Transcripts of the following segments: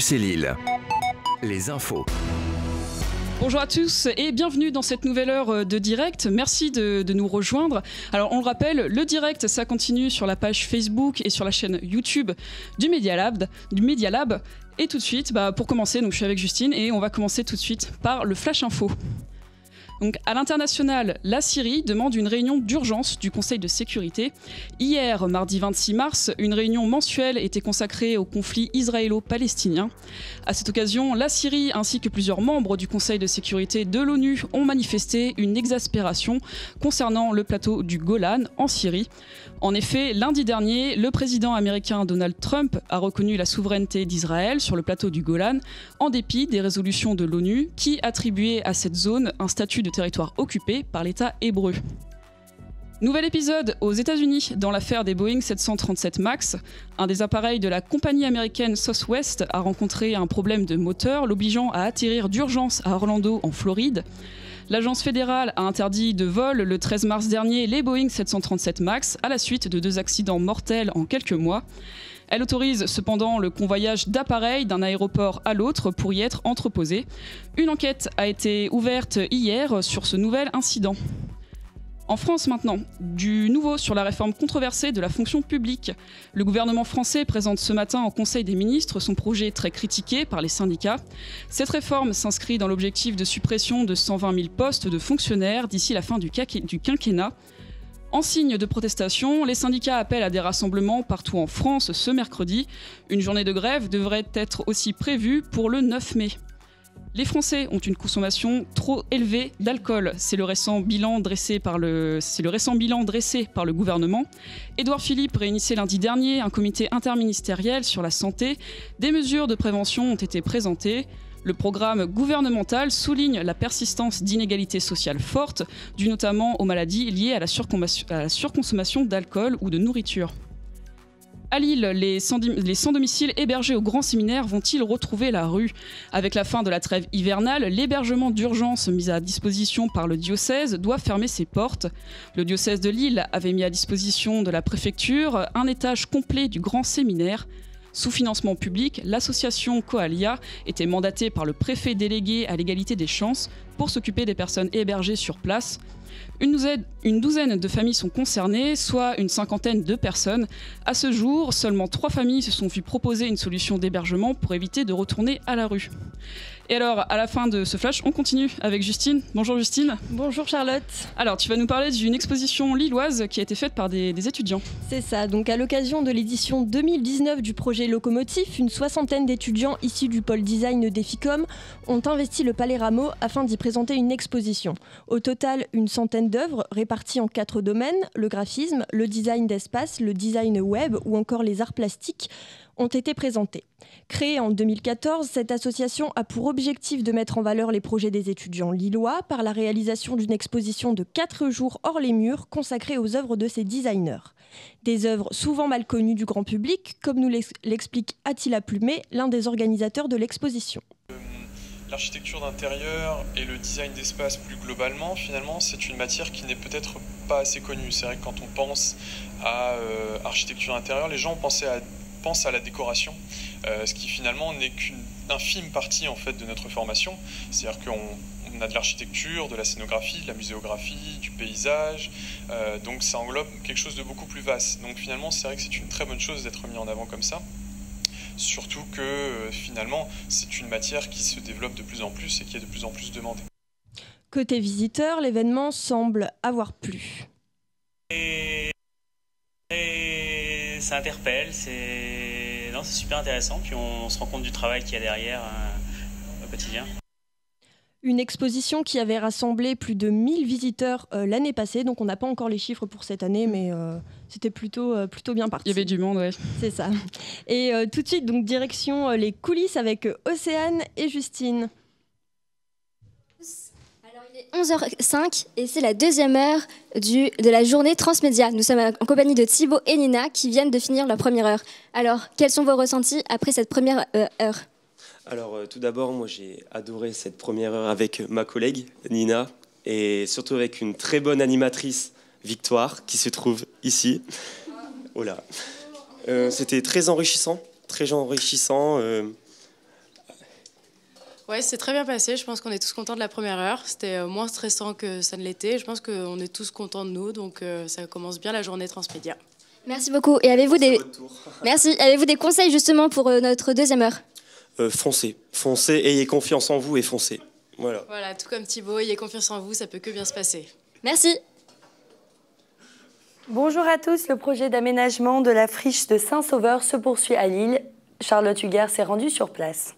Campus et Lille. Les infos. Bonjour à tous et bienvenue dans cette nouvelle heure de direct. Merci de nous rejoindre. Alors on le rappelle, le direct ça continue sur la page Facebook et sur la chaîne YouTube du Media Lab. Et tout de suite, pour commencer, donc je suis avec Justine et on va commencer tout de suite par le Flash Info. Donc, à l'international, la Syrie demande une réunion d'urgence du Conseil de sécurité. Hier, mardi 26 mars, une réunion mensuelle était consacrée au conflit israélo-palestinien. À cette occasion, la Syrie ainsi que plusieurs membres du Conseil de sécurité de l'ONU ont manifesté une exaspération concernant le plateau du Golan en Syrie. En effet, lundi dernier, le président américain Donald Trump a reconnu la souveraineté d'Israël sur le plateau du Golan en dépit des résolutions de l'ONU qui attribuaient à cette zone un statut de territoire occupé par l'État hébreu. Nouvel épisode aux États-Unis dans l'affaire des Boeing 737 MAX. Un des appareils de la compagnie américaine Southwest a rencontré un problème de moteur, l'obligeant à atterrir d'urgence à Orlando, en Floride. L'agence fédérale a interdit de vol le 13 mars dernier les Boeing 737 MAX à la suite de 2 accidents mortels en quelques mois. Elle autorise cependant le convoyage d'appareils d'un aéroport à l'autre pour y être entreposés. Une enquête a été ouverte hier sur ce nouvel incident. En France maintenant, du nouveau sur la réforme controversée de la fonction publique. Le gouvernement français présente ce matin au Conseil des ministres son projet très critiqué par les syndicats. Cette réforme s'inscrit dans l'objectif de suppression de 120 000 postes de fonctionnaires d'ici la fin du quinquennat. En signe de protestation, les syndicats appellent à des rassemblements partout en France ce mercredi. Une journée de grève devrait être aussi prévue pour le 9 mai. Les Français ont une consommation trop élevée d'alcool. C'est le récent bilan dressé par le gouvernement. Édouard Philippe réunissait lundi dernier un comité interministériel sur la santé. Des mesures de prévention ont été présentées. Le programme gouvernemental souligne la persistance d'inégalités sociales fortes, dues notamment aux maladies liées à la surconsommation d'alcool ou de nourriture. À Lille, les sans-domicile hébergés au Grand Séminaire vont-ils retrouver la rue ? Avec la fin de la trêve hivernale, l'hébergement d'urgence mis à disposition par le diocèse doit fermer ses portes. Le diocèse de Lille avait mis à disposition de la préfecture un étage complet du Grand Séminaire. Sous financement public, l'association Coalia était mandatée par le préfet délégué à l'égalité des chances pour s'occuper des personnes hébergées sur place. Une douzaine de familles sont concernées, soit une cinquantaine de personnes. À ce jour, seulement 3 familles se sont vues proposer une solution d'hébergement pour éviter de retourner à la rue. Et alors, à la fin de ce flash, on continue avec Justine. Bonjour Justine. Bonjour Charlotte. Alors, tu vas nous parler d'une exposition lilloise qui a été faite par des étudiants. C'est ça, donc à l'occasion de l'édition 2019 du projet Locomotif, une 60aine d'étudiants issus du pôle design d'Eficom ont investi le Palais Rameau afin d'y présenter une exposition. Au total, une centaine d'œuvres réparties en 4 domaines, le graphisme, le design d'espace, le design web ou encore les arts plastiques, ont été présentés. Créée en 2014, cette association a pour objectif de mettre en valeur les projets des étudiants lillois par la réalisation d'une exposition de 4 jours hors les murs consacrée aux œuvres de ces designers. Des œuvres souvent mal connues du grand public, comme nous l'explique Attila Plumet, l'un des organisateurs de l'exposition. L'architecture d'intérieur et le design d'espace plus globalement, finalement, c'est une matière qui n'est peut-être pas assez connue. C'est vrai que quand on pense à architecture d'intérieur, les gens pensent à la décoration, ce qui finalement n'est qu'une infime partie en fait de notre formation. C'est-à-dire qu'on a de l'architecture, de la scénographie, de la muséographie, du paysage, donc ça englobe quelque chose de beaucoup plus vaste. Donc finalement, c'est vrai que c'est une très bonne chose d'être mis en avant comme ça. Surtout que finalement, c'est une matière qui se développe de plus en plus et qui est de plus en plus demandée. Côté visiteur, l'événement semble avoir plu. Et ça interpelle, c'est super intéressant, puis on se rend compte du travail qu'il y a derrière au quotidien. Une exposition qui avait rassemblé plus de 1000 visiteurs l'année passée, donc on n'a pas encore les chiffres pour cette année, mais c'était plutôt bien parti. Il y avait du monde, ouais. C'est ça. Et tout de suite, donc direction les coulisses avec Océane et Justine. Alors il est 11h05 et c'est la 2e heure de la journée transmédia. Nous sommes en compagnie de Thibaut et Nina qui viennent de finir leur première heure. Alors, quels sont vos ressentis après cette première heure ? Alors tout d'abord, moi j'ai adoré cette première heure avec ma collègue Nina et surtout avec une très bonne animatrice Victoire qui se trouve ici. Oh là. C'était très enrichissant. Ouais, c'est très bien passé. Je pense qu'on est tous contents de la première heure. C'était moins stressant que ça ne l'était. Je pense qu'on est tous contents de nous, donc ça commence bien la journée transmédia. Merci beaucoup. Et avez-vous des conseils justement pour notre deuxième heure? Foncez, ayez confiance en vous et foncez. Voilà. Voilà, tout comme Thibaut, ayez confiance en vous, ça peut que bien se passer. Merci. Bonjour à tous, le projet d'aménagement de la friche de Saint-Sauveur se poursuit à Lille. Charlotte Huguer s'est rendue sur place.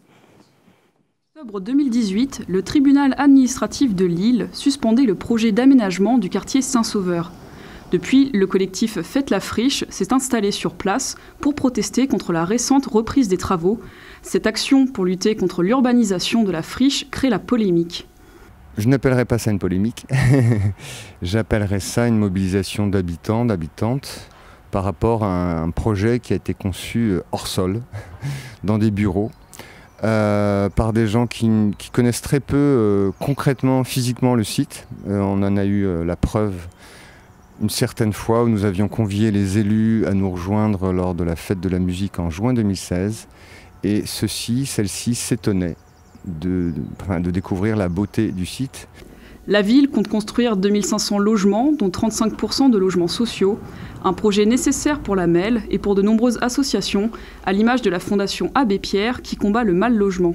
En octobre 2018, le tribunal administratif de Lille suspendait le projet d'aménagement du quartier Saint-Sauveur. Depuis, le collectif Faites la friche s'est installé sur place pour protester contre la récente reprise des travaux. Cette action pour lutter contre l'urbanisation de la friche crée la polémique. Je n'appellerais pas ça une polémique, j'appellerais ça une mobilisation d'habitants, d'habitantes par rapport à un projet qui a été conçu hors sol, dans des bureaux, par des gens qui connaissent très peu concrètement, physiquement le site. On en a eu la preuve une certaine fois où nous avions convié les élus à nous rejoindre lors de la fête de la musique en juin 2016. Et celle-ci s'étonnait de découvrir la beauté du site. La ville compte construire 2500 logements, dont 35% de logements sociaux. Un projet nécessaire pour la MEL et pour de nombreuses associations, à l'image de la Fondation Abbé Pierre qui combat le mal logement.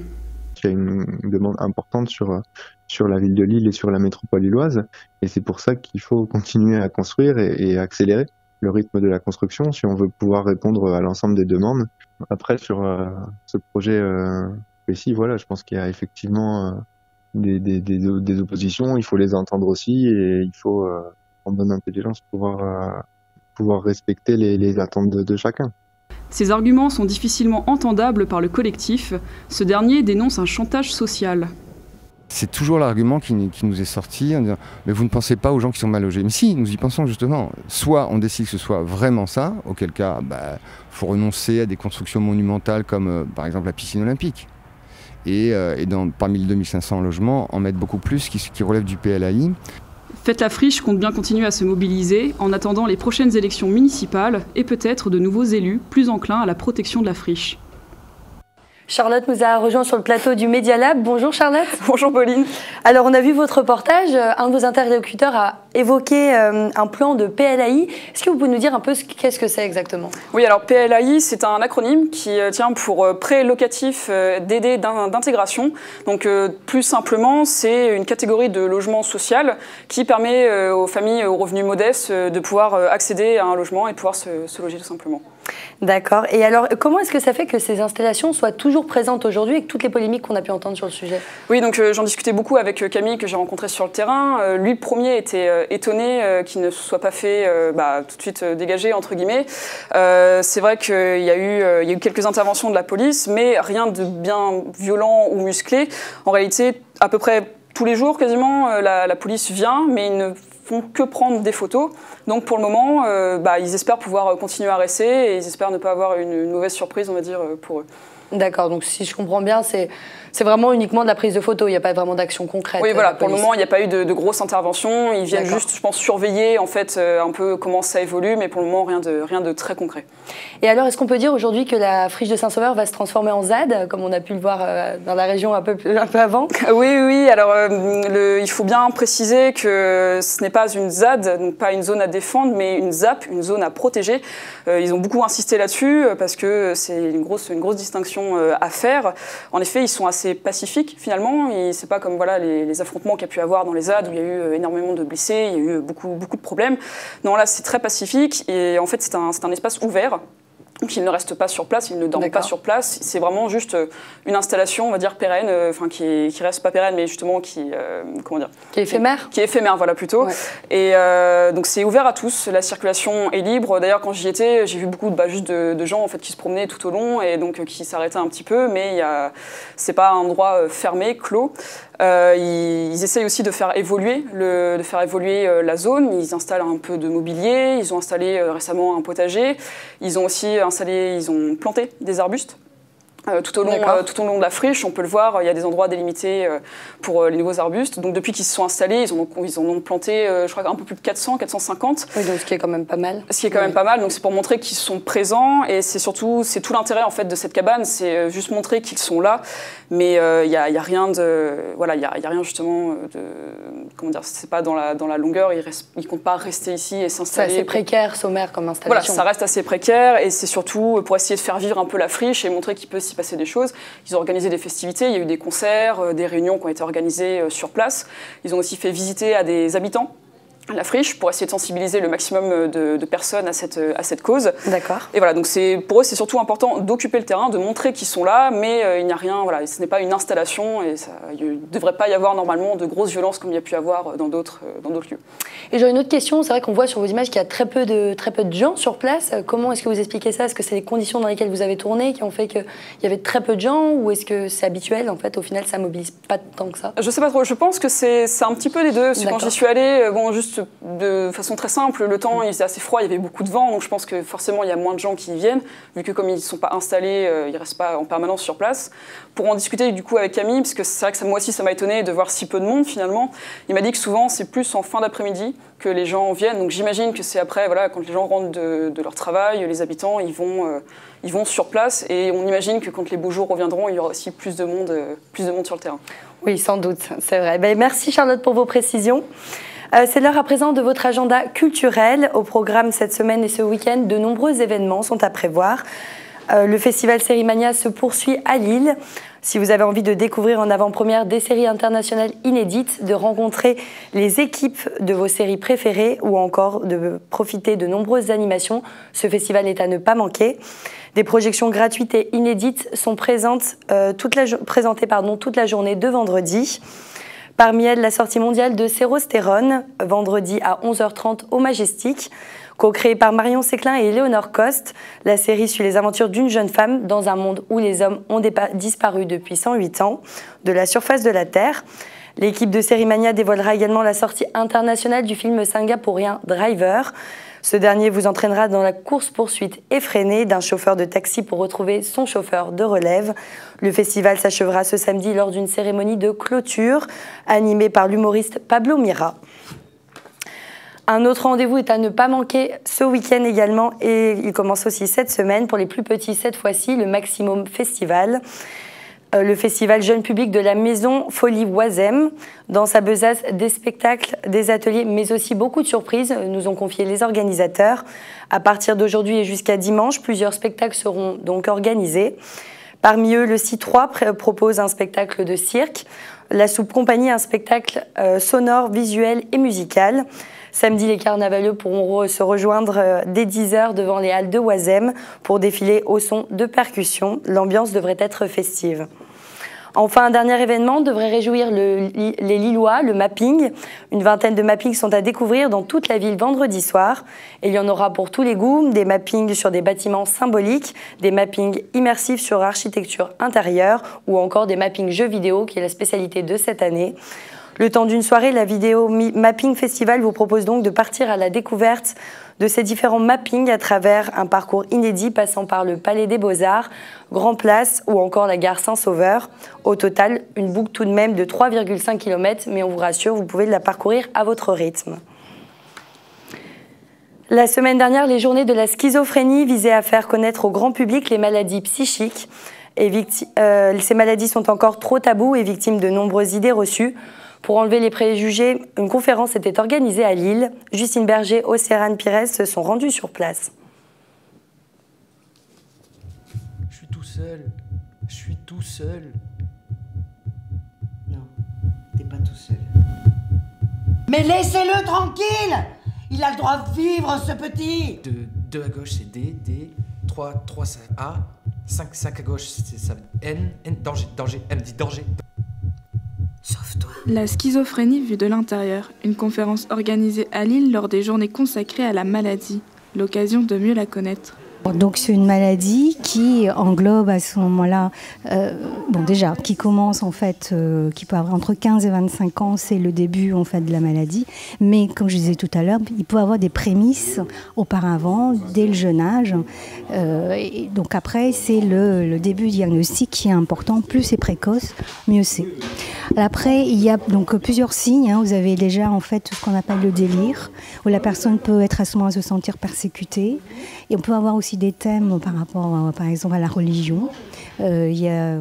Il y a une demande importante sur la ville de Lille et sur la métropole lilloise. Et c'est pour ça qu'il faut continuer à construire et accélérer le rythme de la construction si on veut pouvoir répondre à l'ensemble des demandes. Après, sur ce projet précis, voilà, je pense qu'il y a effectivement des oppositions. Il faut les entendre aussi et il faut, en bonne intelligence, pouvoir respecter les attentes de chacun. Ces arguments sont difficilement entendables par le collectif. Ce dernier dénonce un chantage social. C'est toujours l'argument qui nous est sorti en disant « mais vous ne pensez pas aux gens qui sont mal logés ». Mais si, nous y pensons justement. Soit on décide que ce soit vraiment ça, auquel cas faut renoncer à des constructions monumentales comme par exemple la piscine olympique. Et parmi les 2500 logements, en mettre beaucoup plus qui relèvent du PLAI. Faites la friche compte bien continuer à se mobiliser en attendant les prochaines élections municipales et peut-être de nouveaux élus plus enclins à la protection de la friche. Charlotte nous a rejoint sur le plateau du Media Lab. Bonjour Charlotte. Bonjour Pauline. Alors on a vu votre reportage, un de vos interlocuteurs a évoqué un plan de PLAI. Est-ce que vous pouvez nous dire un peu qu'est-ce que c'est exactement? Oui, alors PLAI, c'est un acronyme qui tient pour prêt locatif d'aide d'intégration. Donc plus simplement, c'est une catégorie de logement social qui permet aux familles aux revenus modestes de pouvoir accéder à un logement et de pouvoir se loger tout simplement. D'accord. Et alors, comment est-ce que ça fait que ces installations soient toujours présentes aujourd'hui avec toutes les polémiques qu'on a pu entendre sur le sujet? Oui, donc j'en discutais beaucoup avec Camille que j'ai rencontré sur le terrain. Lui, le premier, était étonné qu'il ne se soit pas fait tout de suite dégagé, entre guillemets. C'est vrai qu'il y a eu quelques interventions de la police, mais rien de bien violent ou musclé. En réalité, à peu près tous les jours, quasiment, la police vient, mais ils ne font que prendre des photos. Donc pour le moment, ils espèrent pouvoir continuer à rester et ils espèrent ne pas avoir une mauvaise surprise, on va dire, pour eux. D'accord, donc si je comprends bien, c'est vraiment uniquement de la prise de photos, il n'y a pas vraiment d'action concrète. Oui, voilà, pour le moment, il n'y a pas eu de grosses interventions. Ils viennent juste, je pense, surveiller en fait, un peu comment ça évolue, mais pour le moment, rien de très concret. Et alors, est-ce qu'on peut dire aujourd'hui que la friche de Saint-Sauveur va se transformer en ZAD, comme on a pu le voir dans la région un peu avant? Oui, alors il faut bien préciser que ce n'est pas une ZAD, donc pas une zone à défendre, mais une ZAP, une zone à protéger. Ils ont beaucoup insisté là-dessus parce que c'est une grosse distinction à faire. En effet, ils sont assez pacifiques finalement. C'est pas comme les affrontements qu'il y a pu avoir dans les ZAD où il y a eu énormément de blessés, il y a eu beaucoup de problèmes. Non, là c'est très pacifique et en fait c'est un espace ouvert. Donc ils ne restent pas sur place, ils ne dorment pas sur place. C'est vraiment juste une installation, on va dire pérenne, qui reste pas pérenne, mais justement qui est éphémère. Qui est éphémère, voilà plutôt. Ouais. Et donc c'est ouvert à tous. La circulation est libre. D'ailleurs, quand j'y étais, j'ai vu beaucoup de gens en fait qui se promenaient tout au long et donc qui s'arrêtaient un petit peu, mais c'est pas un endroit fermé, clos. Ils essayent aussi de faire évoluer la zone. Ils installent un peu de mobilier. Ils ont installé récemment un potager. Ils ont planté des arbustes. tout au long de la friche. On peut le voir, il y a des endroits délimités pour les nouveaux arbustes. Donc depuis qu'ils se sont installés, ils en ont planté, je crois, un peu plus de 400, 450. Oui, donc ce qui est quand même pas mal. Ce qui est quand même pas mal. Donc c'est pour montrer qu'ils sont présents, et c'est tout l'intérêt en fait de cette cabane, c'est juste montrer qu'ils sont là. Mais il y a rien justement de, comment dire, c'est pas dans la longueur. Ils comptent pas rester ici et s'installer. C'est assez précaire, sommaire comme installation. Voilà, ça reste assez précaire, et c'est surtout pour essayer de faire vivre un peu la friche et montrer qu'il peut s'y passer des choses. Ils ont organisé des festivités, il y a eu des concerts, des réunions qui ont été organisées sur place. Ils ont aussi fait visiter à des habitants la friche pour essayer de sensibiliser le maximum de personnes à cette cause. D'accord. Et voilà, donc pour eux, c'est surtout important d'occuper le terrain, de montrer qu'ils sont là, mais il n'y a rien, voilà, ce n'est pas une installation, et il ne devrait pas y avoir normalement de grosses violences comme il y a pu avoir dans d'autres lieux. Et j'aurais une autre question, c'est vrai qu'on voit sur vos images qu'il y a très peu de gens sur place. Comment est-ce que vous expliquez ça? Est-ce que c'est les conditions dans lesquelles vous avez tourné qui ont fait qu'il y avait très peu de gens, ou est-ce que c'est habituel, en fait, au final, ça mobilise pas tant que ça? Je sais pas trop, je pense que c'est un petit peu les deux. Quand j'y suis allée, juste de façon très simple, le temps il faisait assez froid, il y avait beaucoup de vent, donc je pense que forcément il y a moins de gens qui y viennent, vu que comme ils ne sont pas installés, ils ne restent pas en permanence sur place. Pour en discuter du coup avec Camille, parce que c'est vrai que moi aussi ça m'a étonné de voir si peu de monde finalement, il m'a dit que souvent c'est plus en fin d'après-midi que les gens viennent, donc j'imagine que c'est après, voilà, quand les gens rentrent de leur travail, les habitants ils vont sur place, et on imagine que quand les beaux jours reviendront, il y aura aussi plus de monde sur le terrain. Oui, sans doute, c'est vrai. Merci Charlotte pour vos précisions. C'est l'heure à présent de votre agenda culturel. Au programme cette semaine et ce week-end, de nombreux événements sont à prévoir. Le festival Sérimania se poursuit à Lille. Si vous avez envie de découvrir en avant-première des séries internationales inédites, de rencontrer les équipes de vos séries préférées, ou encore de profiter de nombreuses animations, ce festival est à ne pas manquer. Des projections gratuites et inédites sont présentées toute la journée de vendredi. Parmi elles, la sortie mondiale de Sérostérone, vendredi à 11h30 au Majestic. Co-créée par Marion Séclin et Léonore Coste, la série suit les aventures d'une jeune femme dans un monde où les hommes ont disparu depuis 108 ans de la surface de la Terre. L'équipe de Sérimania dévoilera également la sortie internationale du film singapourien Driver. Ce dernier vous entraînera dans la course-poursuite effrénée d'un chauffeur de taxi pour retrouver son chauffeur de relève. Le festival s'achèvera ce samedi lors d'une cérémonie de clôture animée par l'humoriste Pablo Mira. Un autre rendez-vous est à ne pas manquer ce week-end également, et il commence aussi cette semaine pour les plus petits, cette fois-ci, le Maximum Festival. Le festival jeune public de la Maison Folie Oisem. Dans sa besace, des spectacles, des ateliers, mais aussi beaucoup de surprises, nous ont confié les organisateurs. À partir d'aujourd'hui et jusqu'à dimanche, plusieurs spectacles seront donc organisés. Parmi eux, le C3 propose un spectacle de cirque. La Soupe Compagnie, un spectacle sonore, visuel et musical. Samedi, les carnavaliers pourront se rejoindre dès 10h devant les halles de Oisem pour défiler au son de percussions. L'ambiance devrait être festive. Enfin, un dernier événement devrait réjouir les Lillois, le mapping. Une vingtaine de mappings sont à découvrir dans toute la ville vendredi soir. Et il y en aura pour tous les goûts, des mappings sur des bâtiments symboliques, des mappings immersifs sur architecture intérieure, ou encore des mappings jeux vidéo, qui est la spécialité de cette année. Le temps d'une soirée, la vidéo Mapping Festival vous propose donc de partir à la découverte de ces différents mappings à travers un parcours inédit passant par le Palais des Beaux-Arts, Grand Place ou encore la gare Saint-Sauveur. Au total, une boucle tout de même de 3,5 km, mais on vous rassure, vous pouvez la parcourir à votre rythme. La semaine dernière, les journées de la schizophrénie visaient à faire connaître au grand public les maladies psychiques. Ces maladies sont encore trop taboues et victimes de nombreuses idées reçues. Pour enlever les préjugés, une conférence était organisée à Lille. Justine Berger, Océane Pires se sont rendus sur place. Je suis tout seul. Je suis tout seul. Non, t'es pas tout seul. Mais laissez-le tranquille! Il a le droit de vivre, ce petit! 2 à gauche, c'est D, 3, c'est A, 5 à gauche, c'est ça, N, danger, M dit danger. Sauve-toi. La schizophrénie vue de l'intérieur, une conférence organisée à Lille lors des journées consacrées à la maladie, l'occasion de mieux la connaître. Donc c'est une maladie qui englobe à ce moment-là, déjà qui commence en fait, qui peut avoir entre 15 et 25 ans, c'est le début en fait de la maladie. Mais comme je disais tout à l'heure, il peut avoir des prémices auparavant, dès le jeune âge. Et donc après c'est le début du diagnostic qui est important. Plus c'est précoce, mieux c'est. Après il y a donc plusieurs signes. Vous avez déjà en fait ce qu'on appelle le délire, où la personne peut être à ce moment se sentir persécutée. Et on peut avoir aussi des thèmes par rapport, par exemple, à la religion. Il y a,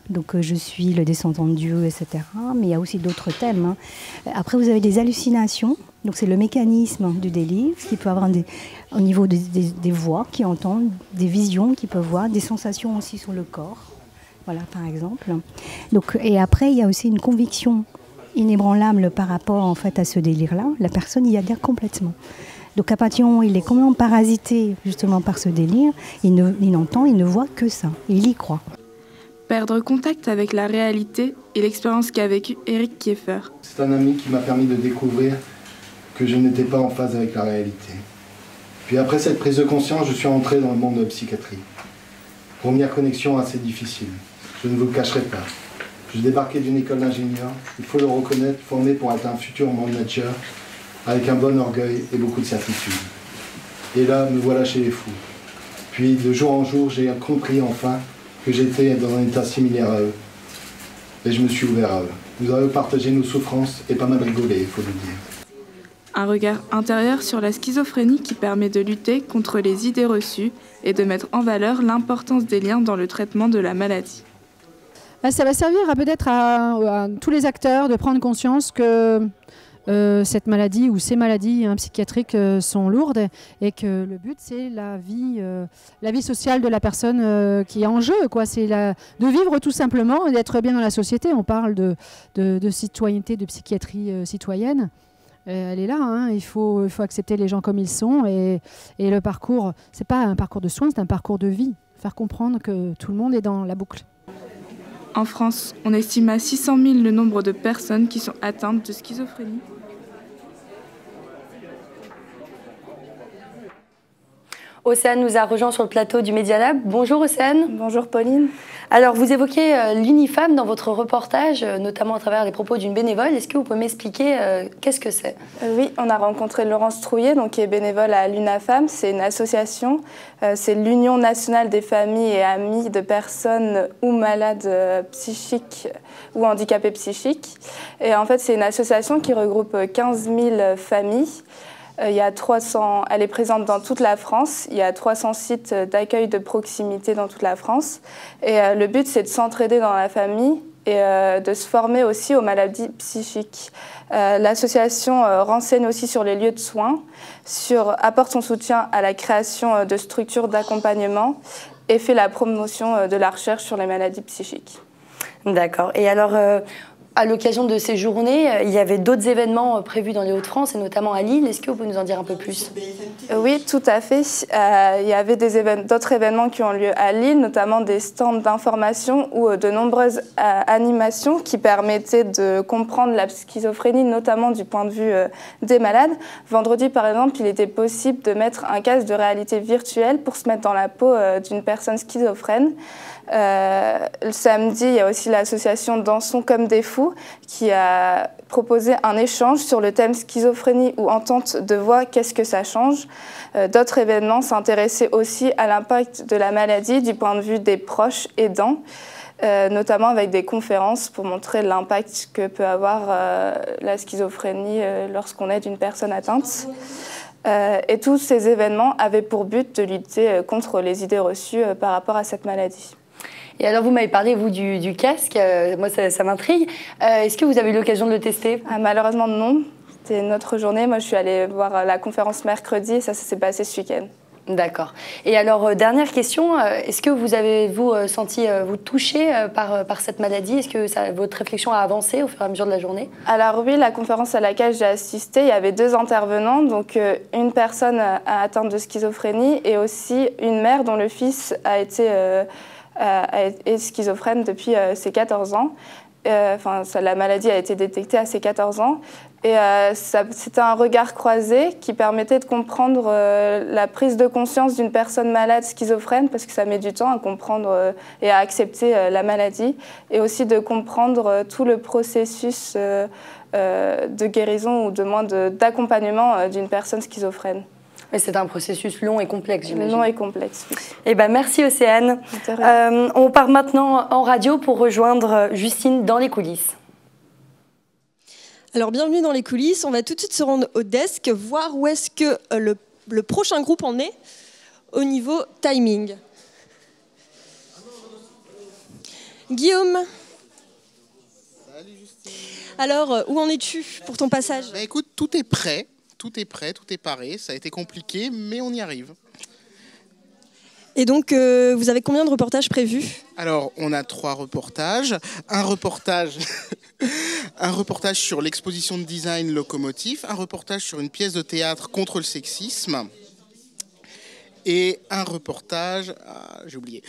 donc je suis le descendant de Dieu, etc. Mais il y a aussi d'autres thèmes. Après, vous avez des hallucinations. Donc c'est le mécanisme du délire, qui peut avoir au niveau des voix qui entendent, des visions qu'ils peuvent voir, des sensations aussi sur le corps. Voilà, par exemple. Donc, et après, il y a aussi une conviction inébranlable par rapport en fait à ce délire-là. La personne y adhère complètement. Donc à partir du moment où il est complètement parasité justement par ce délire, il n'entend, il ne voit que ça. Il y croit. Perdre contact avec la réalité et l'expérience qu'a vécu Eric Kieffer. C'est un ami qui m'a permis de découvrir que je n'étais pas en phase avec la réalité. Puis après cette prise de conscience, je suis entré dans le monde de la psychiatrie. Première connexion assez difficile, je ne vous le cacherai pas. Je débarquais d'une école d'ingénieur, il faut le reconnaître, formé pour être un futur manager, avec un bon orgueil et beaucoup de certitude. Et là, me voilà chez les fous. Puis, de jour en jour, j'ai compris enfin que j'étais dans un état similaire à eux. Et je me suis ouvert à eux. Nous avons partagé nos souffrances et pas mal rigolé, il faut le dire. Un regard intérieur sur la schizophrénie qui permet de lutter contre les idées reçues et de mettre en valeur l'importance des liens dans le traitement de la maladie. Ça va servir peut-être à tous les acteurs de prendre conscience que cette maladie ou ces maladies psychiatriques sont lourdes et que le but c'est la vie sociale de la personne qui est en jeu, quoi. C'est de vivre tout simplement et d'être bien dans la société. On parle de citoyenneté, de psychiatrie citoyenne. Elle est là, il faut accepter les gens comme ils sont et le parcours, c'est pas un parcours de soins, c'est un parcours de vie. Faire comprendre que tout le monde est dans la boucle. En France, on estime à 600 000 le nombre de personnes qui sont atteintes de schizophrénie. Océane nous a rejoint sur le plateau du Media Lab. Bonjour Océane. Bonjour Pauline. Alors vous évoquez l'Unifam dans votre reportage, notamment à travers les propos d'une bénévole. Est-ce que vous pouvez m'expliquer qu'est-ce que c'est? Oui, on a rencontré Laurence Trouillet, qui est bénévole à l'Unafam. C'est une association, c'est l'Union nationale des familles et amis de personnes ou malades psychiques ou handicapées psychiques. Et en fait, c'est une association qui regroupe 15 000 familles. Il y a 300, elle est présente dans toute la France. Il y a 300 sites d'accueil de proximité dans toute la France. Et le but, c'est de s'entraider dans la famille et de se former aussi aux maladies psychiques. L'association renseigne aussi sur les lieux de soins, apporte son soutien à la création de structures d'accompagnement et fait la promotion de la recherche sur les maladies psychiques. D'accord. Et alors, à l'occasion de ces journées, il y avait d'autres événements prévus dans les Hauts-de-France et notamment à Lille. Est-ce que vous pouvez nous en dire un peu plus? Oui, tout à fait. Il y avait d'autres événements qui ont lieu à Lille, notamment des stands d'information ou de nombreuses animations qui permettaient de comprendre la schizophrénie, notamment du point de vue des malades. Vendredi, par exemple, il était possible de mettre un casque de réalité virtuelle pour se mettre dans la peau d'une personne schizophrène. Le samedi, il y a aussi l'association Dansons comme des fous qui a proposé un échange sur le thème schizophrénie ou entente de voix, qu'est-ce que ça change. D'autres événements s'intéressaient aussi à l'impact de la maladie du point de vue des proches aidants, notamment avec des conférences pour montrer l'impact que peut avoir la schizophrénie lorsqu'on aide une personne atteinte. Et tous ces événements avaient pour but de lutter contre les idées reçues par rapport à cette maladie. Et alors, vous m'avez parlé, vous, du casque. Moi, ça m'intrigue. Est-ce que vous avez eu l'occasion de le tester? Malheureusement, non. C'était une autre journée. Moi, je suis allée voir la conférence mercredi et ça s'est passé ce week-end. D'accord. Et alors, dernière question, est-ce que vous avez-vous senti vous touché par cette maladie? Est-ce que votre réflexion a avancé au fur et à mesure de la journée? Alors oui, la conférence à laquelle j'ai assisté, il y avait 2 intervenants, donc une personne atteinte de schizophrénie et aussi une mère dont le fils est schizophrène depuis ses 14 ans. La maladie a été détectée à ses 14 ans. Et c'était un regard croisé qui permettait de comprendre la prise de conscience d'une personne malade schizophrène, parce que ça met du temps à comprendre et à accepter la maladie, et aussi de comprendre tout le processus de guérison ou de moins d'accompagnement d'une personne schizophrène. Mais c'est un processus long et complexe, j'imagine. Long et complexe, oui. Eh ben, merci Océane. On part maintenant en radio pour rejoindre Justine dans les coulisses. Alors bienvenue dans les coulisses, on va tout de suite se rendre au desk, voir où est-ce que le prochain groupe en est au niveau timing. Guillaume. Salut Justine. Alors, où en es-tu pour ton passage ? Bah écoute, tout est prêt, tout est paré, ça a été compliqué, mais on y arrive. Et donc, vous avez combien de reportages prévus ? Alors, on a 3 reportages. Un reportage sur l'exposition de design Locomotif, un reportage sur une pièce de théâtre contre le sexisme et un reportage... Ah, j'ai oublié.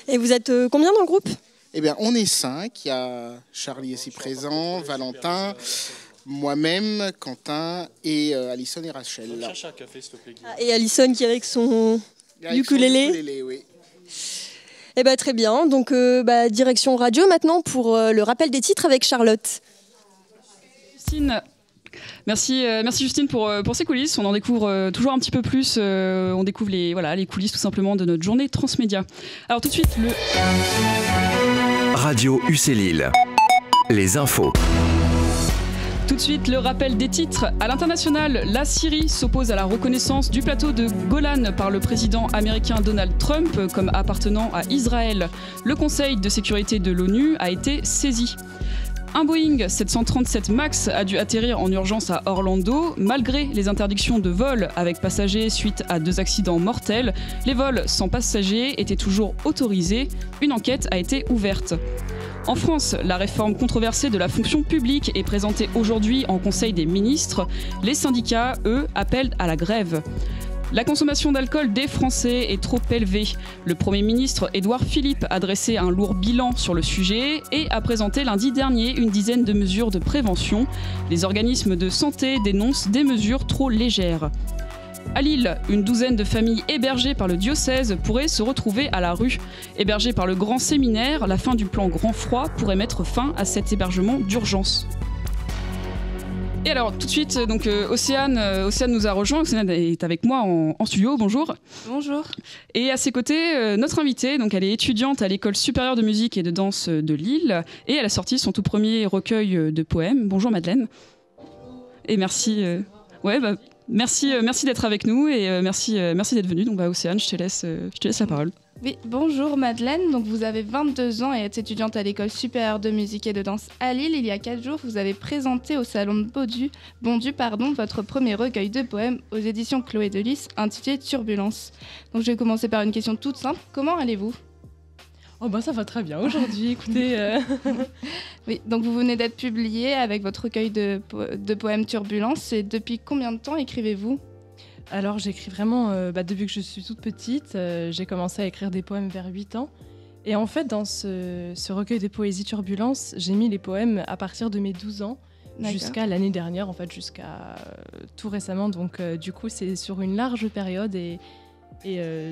Et vous êtes combien dans le groupe ? Eh bien, on est 5. Il y a Charlie ici présent, Valentin, moi-même, Quentin et Alison et Rachel. Cherche un café, s'il te plaît, Guillaume. Et Alison qui est avec son ukulélé. Oui. Eh ben, très bien, donc direction radio maintenant pour le rappel des titres avec Charlotte. Justine, merci Justine pour ces coulisses. On en découvre toujours un petit peu plus. On découvre les coulisses tout simplement de notre journée transmédia. Alors tout de suite, Radio UC Lille. Les infos. Tout de suite, le rappel des titres. À l'international, la Syrie s'oppose à la reconnaissance du plateau de Golan par le président américain Donald Trump comme appartenant à Israël. Le Conseil de sécurité de l'ONU a été saisi. Un Boeing 737 MAX a dû atterrir en urgence à Orlando. Malgré les interdictions de vol avec passagers suite à 2 accidents mortels, les vols sans passagers étaient toujours autorisés. Une enquête a été ouverte. En France, la réforme controversée de la fonction publique est présentée aujourd'hui en Conseil des ministres. Les syndicats, eux, appellent à la grève. La consommation d'alcool des Français est trop élevée. Le Premier ministre Édouard Philippe a dressé un lourd bilan sur le sujet et a présenté lundi dernier une dizaine de mesures de prévention. Les organismes de santé dénoncent des mesures trop légères. À Lille, une douzaine de familles hébergées par le diocèse pourraient se retrouver à la rue. Hébergées par le Grand Séminaire, la fin du plan Grand Froid pourrait mettre fin à cet hébergement d'urgence. Et alors, tout de suite, donc, Océane nous a rejoint. Océane est avec moi en studio. Bonjour. Bonjour. Et à ses côtés, notre invitée, donc, elle est étudiante à l'École supérieure de musique et de danse de Lille. Et elle a sorti son tout premier recueil de poèmes. Bonjour Madeleine. Et merci. Merci d'être avec nous et merci d'être venue. Donc, Océane, je te laisse la parole. Oui, bonjour Madeleine, donc vous avez 22 ans et êtes étudiante à l'École supérieure de musique et de danse à Lille. Il y a 4 jours, vous avez présenté au Salon de Bondu, votre premier recueil de poèmes aux éditions Chloé de Lys, intitulé Turbulence. Donc je vais commencer par une question toute simple, comment allez-vous ? Oh bah ça va très bien aujourd'hui, écoutez. Oui, donc vous venez d'être publié avec votre recueil de poèmes Turbulence, et depuis combien de temps écrivez-vous ? Alors j'écris vraiment depuis que je suis toute petite. J'ai commencé à écrire des poèmes vers 8 ans. Et en fait, dans ce recueil de poésie Turbulence, j'ai mis les poèmes à partir de mes 12 ans jusqu'à l'année dernière, en fait, jusqu'à tout récemment. Donc du coup, c'est sur une large période et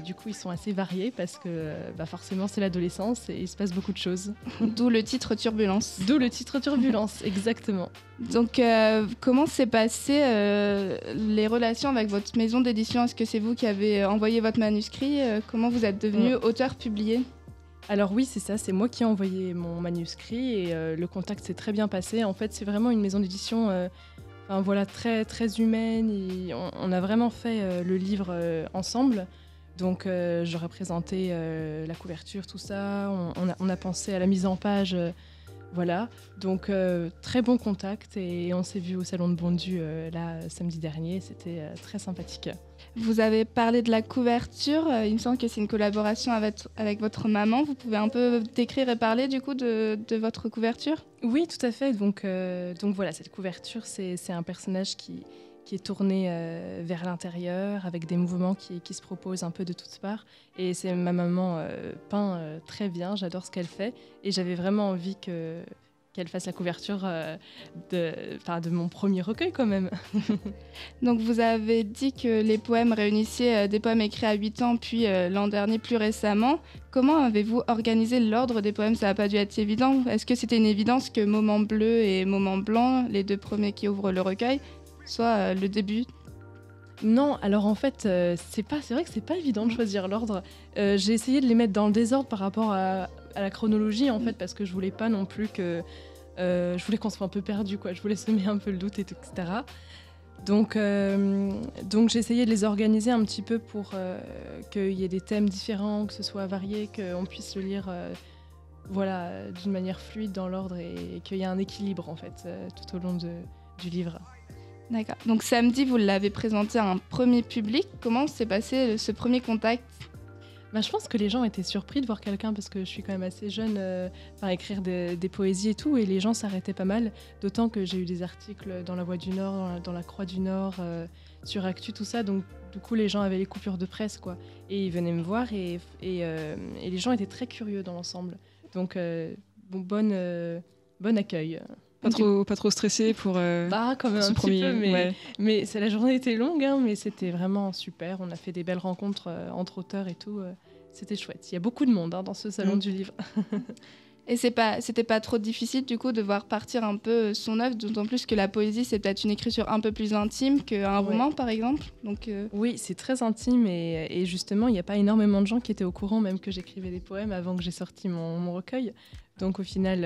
du coup, ils sont assez variés parce que forcément, c'est l'adolescence et il se passe beaucoup de choses. D'où le titre Turbulence. D'où le titre Turbulence, exactement. Donc, comment s'est passé les relations avec votre maison d'édition ? Est-ce que c'est vous qui avez envoyé votre manuscrit ? Comment vous êtes devenu auteur publié ? Alors oui, c'est ça, c'est moi qui ai envoyé mon manuscrit et le contact s'est très bien passé. En fait, c'est vraiment une maison d'édition très, très humaine. Et on a vraiment fait le livre ensemble. Donc j'aurais présenté la couverture, tout ça. On a pensé à la mise en page. Voilà, donc très bon contact et on s'est vu au Salon de Bondu samedi dernier, c'était très sympathique. Vous avez parlé de la couverture, il me semble que c'est une collaboration avec votre maman. Vous pouvez un peu décrire et parler du coup de votre couverture ? Oui, tout à fait. Donc voilà, cette couverture, c'est un personnage qui qui est tourné vers l'intérieur, avec des mouvements qui se proposent un peu de toutes parts. Et c'est ma maman peint très bien, j'adore ce qu'elle fait. Et j'avais vraiment envie qu'elle fasse la couverture de mon premier recueil quand même. Donc vous avez dit que les poèmes réunissaient des poèmes écrits à 8 ans, puis l'an dernier plus récemment. Comment avez-vous organisé l'ordre des poèmes? Ça n'a pas dû être évident. Est-ce que c'était une évidence que Moment bleu et Moment blanc, les deux premiers qui ouvrent le recueil, soit le début? Non, alors en fait, c'est vrai que c'est pas évident de choisir l'ordre. J'ai essayé de les mettre dans le désordre par rapport à la chronologie, en fait, parce que je voulais pas non plus que... je voulais qu'on soit un peu perdu, quoi. Je voulais semer un peu le doute, etc. Donc j'ai essayé de les organiser un petit peu pour qu'il y ait des thèmes différents, que ce soit varié, qu'on puisse le lire d'une manière fluide dans l'ordre et qu'il y ait un équilibre, en fait, tout au long du livre. D'accord. Donc samedi, vous l'avez présenté à un premier public. Comment s'est passé ce premier contact? Je pense que les gens étaient surpris de voir quelqu'un, parce que je suis quand même assez jeune à écrire des poésies et tout, et les gens s'arrêtaient pas mal, d'autant que j'ai eu des articles dans La Voix du Nord, dans La Croix du Nord, sur Actu, tout ça, donc du coup les gens avaient les coupures de presse, quoi, et ils venaient me voir, et les gens étaient très curieux dans l'ensemble. Donc bon accueil. Pas trop stressé pour quand même ce un premier... petit peu, ouais. mais la journée était longue, hein, mais c'était vraiment super. On a fait des belles rencontres entre auteurs et tout. C'était chouette. Il y a beaucoup de monde dans ce salon du livre. Et c'était pas trop difficile du coup de voir partir un peu son œuvre, d'autant plus que la poésie c'est peut-être une écriture un peu plus intime qu'un roman par exemple. Donc oui, c'est très intime et justement il n'y a pas énormément de gens qui étaient au courant même que j'écrivais des poèmes avant que j'ai sorti mon recueil. Donc au final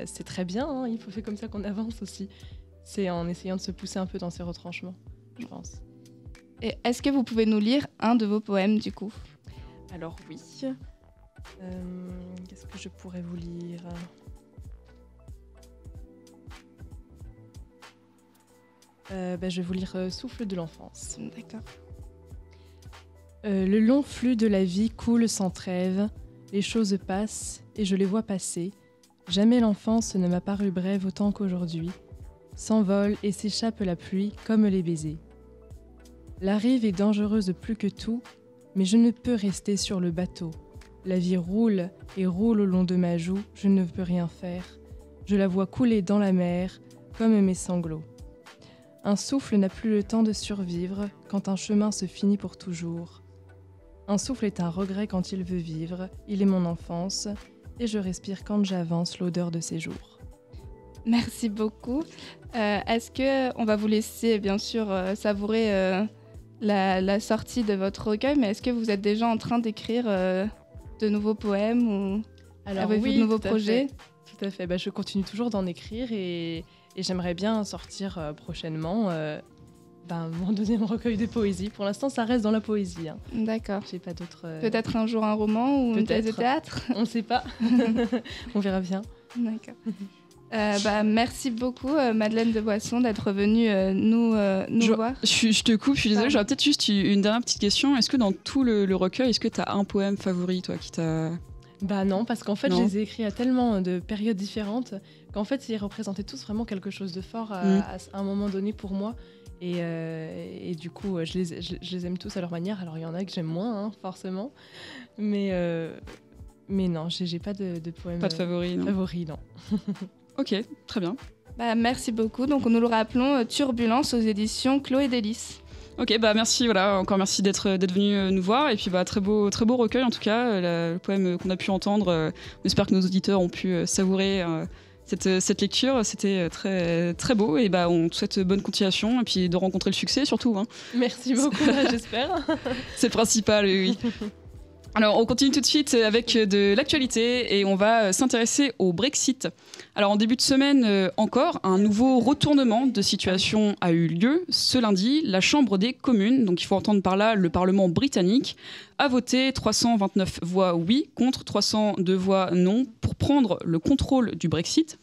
c'est très bien, hein, il faut faire comme ça qu'on avance aussi. C'est en essayant de se pousser un peu dans ses retranchements, je pense. Et est-ce que vous pouvez nous lire un de vos poèmes du coup? Alors oui. Qu'est-ce que je pourrais vous lire? Je vais vous lire Souffle de l'enfance. D'accord. Le long flux de la vie coule sans trêve, les choses passent et je les vois passer. Jamais l'enfance ne m'a paru brève autant qu'aujourd'hui. S'envole et s'échappe la pluie comme les baisers. La rive est dangereuse plus que tout, mais je ne peux rester sur le bateau. La vie roule et roule au long de ma joue, je ne peux rien faire. Je la vois couler dans la mer, comme mes sanglots. Un souffle n'a plus le temps de survivre quand un chemin se finit pour toujours. Un souffle est un regret quand il veut vivre, il est mon enfance, et je respire quand j'avance l'odeur de ses jours. Merci beaucoup. Est-ce qu'on va vous laisser bien sûr savourer la sortie de votre recueil, mais est-ce que vous êtes déjà en train d'écrire de nouveaux poèmes ou avez-vous de nouveaux projets? Tout à fait. Je continue toujours d'en écrire et j'aimerais bien sortir prochainement mon deuxième recueil de poésie. Pour l'instant, ça reste dans la poésie. Hein. D'accord. J'ai pas d'autres. Peut-être un jour un roman ou une pièce de théâtre. On ne sait pas. On verra bien. D'accord. Merci beaucoup Madeleine de Boisson d'être venue nous voir. Je te coupe, je suis désolée, j'aurais peut-être juste une dernière petite question. Est-ce que dans tout le recueil, est-ce que tu as un poème favori toi qui t'a... Non, parce qu'en fait je les ai écrits à tellement de périodes différentes qu'en fait ils représentaient tous vraiment quelque chose de fort à un moment donné pour moi. Et du coup je les aime tous à leur manière. Alors il y en a que j'aime moins forcément, mais non, j'ai pas de poème. Pas de favori, non. Favori, non. Ok, très bien. Merci beaucoup. Donc nous le rappelons, Turbulence aux éditions Chloé Délice. Ok, merci, encore merci d'être venu nous voir. Et puis très beau recueil en tout cas, le poème qu'on a pu entendre. On espère que nos auditeurs ont pu savourer cette lecture. C'était très, très beau. Et on te souhaite bonne continuation et puis de rencontrer le succès surtout. Hein. Merci beaucoup, j'espère. C'est le principal, oui. Alors, on continue tout de suite avec de l'actualité et on va s'intéresser au Brexit. Alors, en début de semaine encore, un nouveau retournement de situation a eu lieu. Ce lundi, la Chambre des communes, donc il faut entendre par là le Parlement britannique, a voté 329 voix oui contre 302 voix non pour prendre le contrôle du Brexit.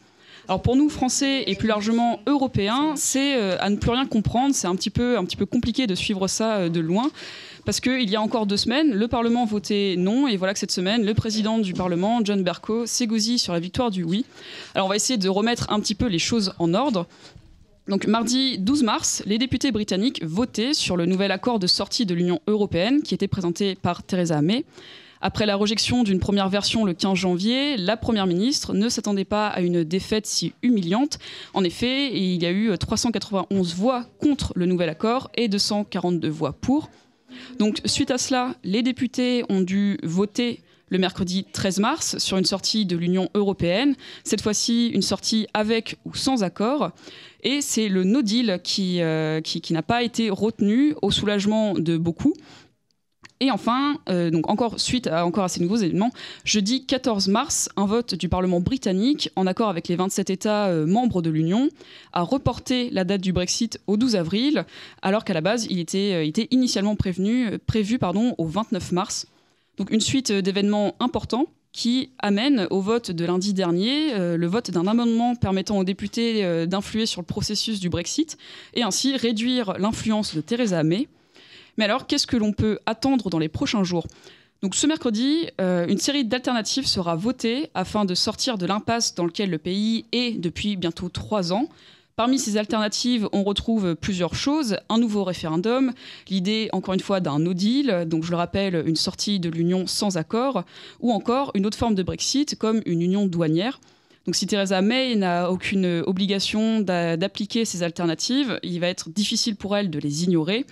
Alors pour nous, Français et plus largement Européens, c'est à ne plus rien comprendre. C'est un petit peu compliqué de suivre ça de loin. Parce qu'il y a encore 2 semaines, le Parlement votait non, et voilà que cette semaine, le président du Parlement, John Bercow, s'égosille sur la victoire du oui. Alors on va essayer de remettre un petit peu les choses en ordre. Donc mardi 12 mars, les députés britanniques votaient sur le nouvel accord de sortie de l'Union européenne qui était présenté par Theresa May. Après la rejection d'une première version le 15 janvier, la Première ministre ne s'attendait pas à une défaite si humiliante. En effet, il y a eu 391 voix contre le nouvel accord et 242 voix pour. Donc suite à cela, les députés ont dû voter le mercredi 13 mars sur une sortie de l'Union européenne, cette fois-ci une sortie avec ou sans accord. Et c'est le no deal qui n'a pas été retenu, au soulagement de beaucoup. Et enfin, donc suite à ces nouveaux éléments, jeudi 14 mars, un vote du Parlement britannique, en accord avec les 27 États membres de l'Union, a reporté la date du Brexit au 12 avril, alors qu'à la base, il était initialement prévu au 29 mars. Donc une suite d'événements importants qui amène au vote de lundi dernier le vote d'un amendement permettant aux députés d'influer sur le processus du Brexit et ainsi réduire l'influence de Theresa May. Mais alors, qu'est-ce que l'on peut attendre dans les prochains jours ? Donc ce mercredi, une série d'alternatives sera votée afin de sortir de l'impasse dans laquelle le pays est depuis bientôt 3 ans. Parmi ces alternatives, on retrouve plusieurs choses. Un nouveau référendum, l'idée, encore une fois, d'un no deal, donc je le rappelle, une sortie de l'Union sans accord, ou encore une autre forme de Brexit, comme une union douanière. Donc si Theresa May n'a aucune obligation d'appliquer ces alternatives, il va être difficile pour elle de les ignorer.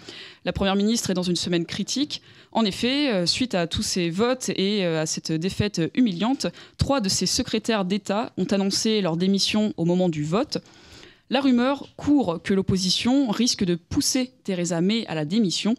La Première ministre est dans une semaine critique. En effet, suite à tous ces votes et à cette défaite humiliante, 3 de ses secrétaires d'État ont annoncé leur démission au moment du vote. La rumeur court que l'opposition risque de pousser Theresa May à la démission.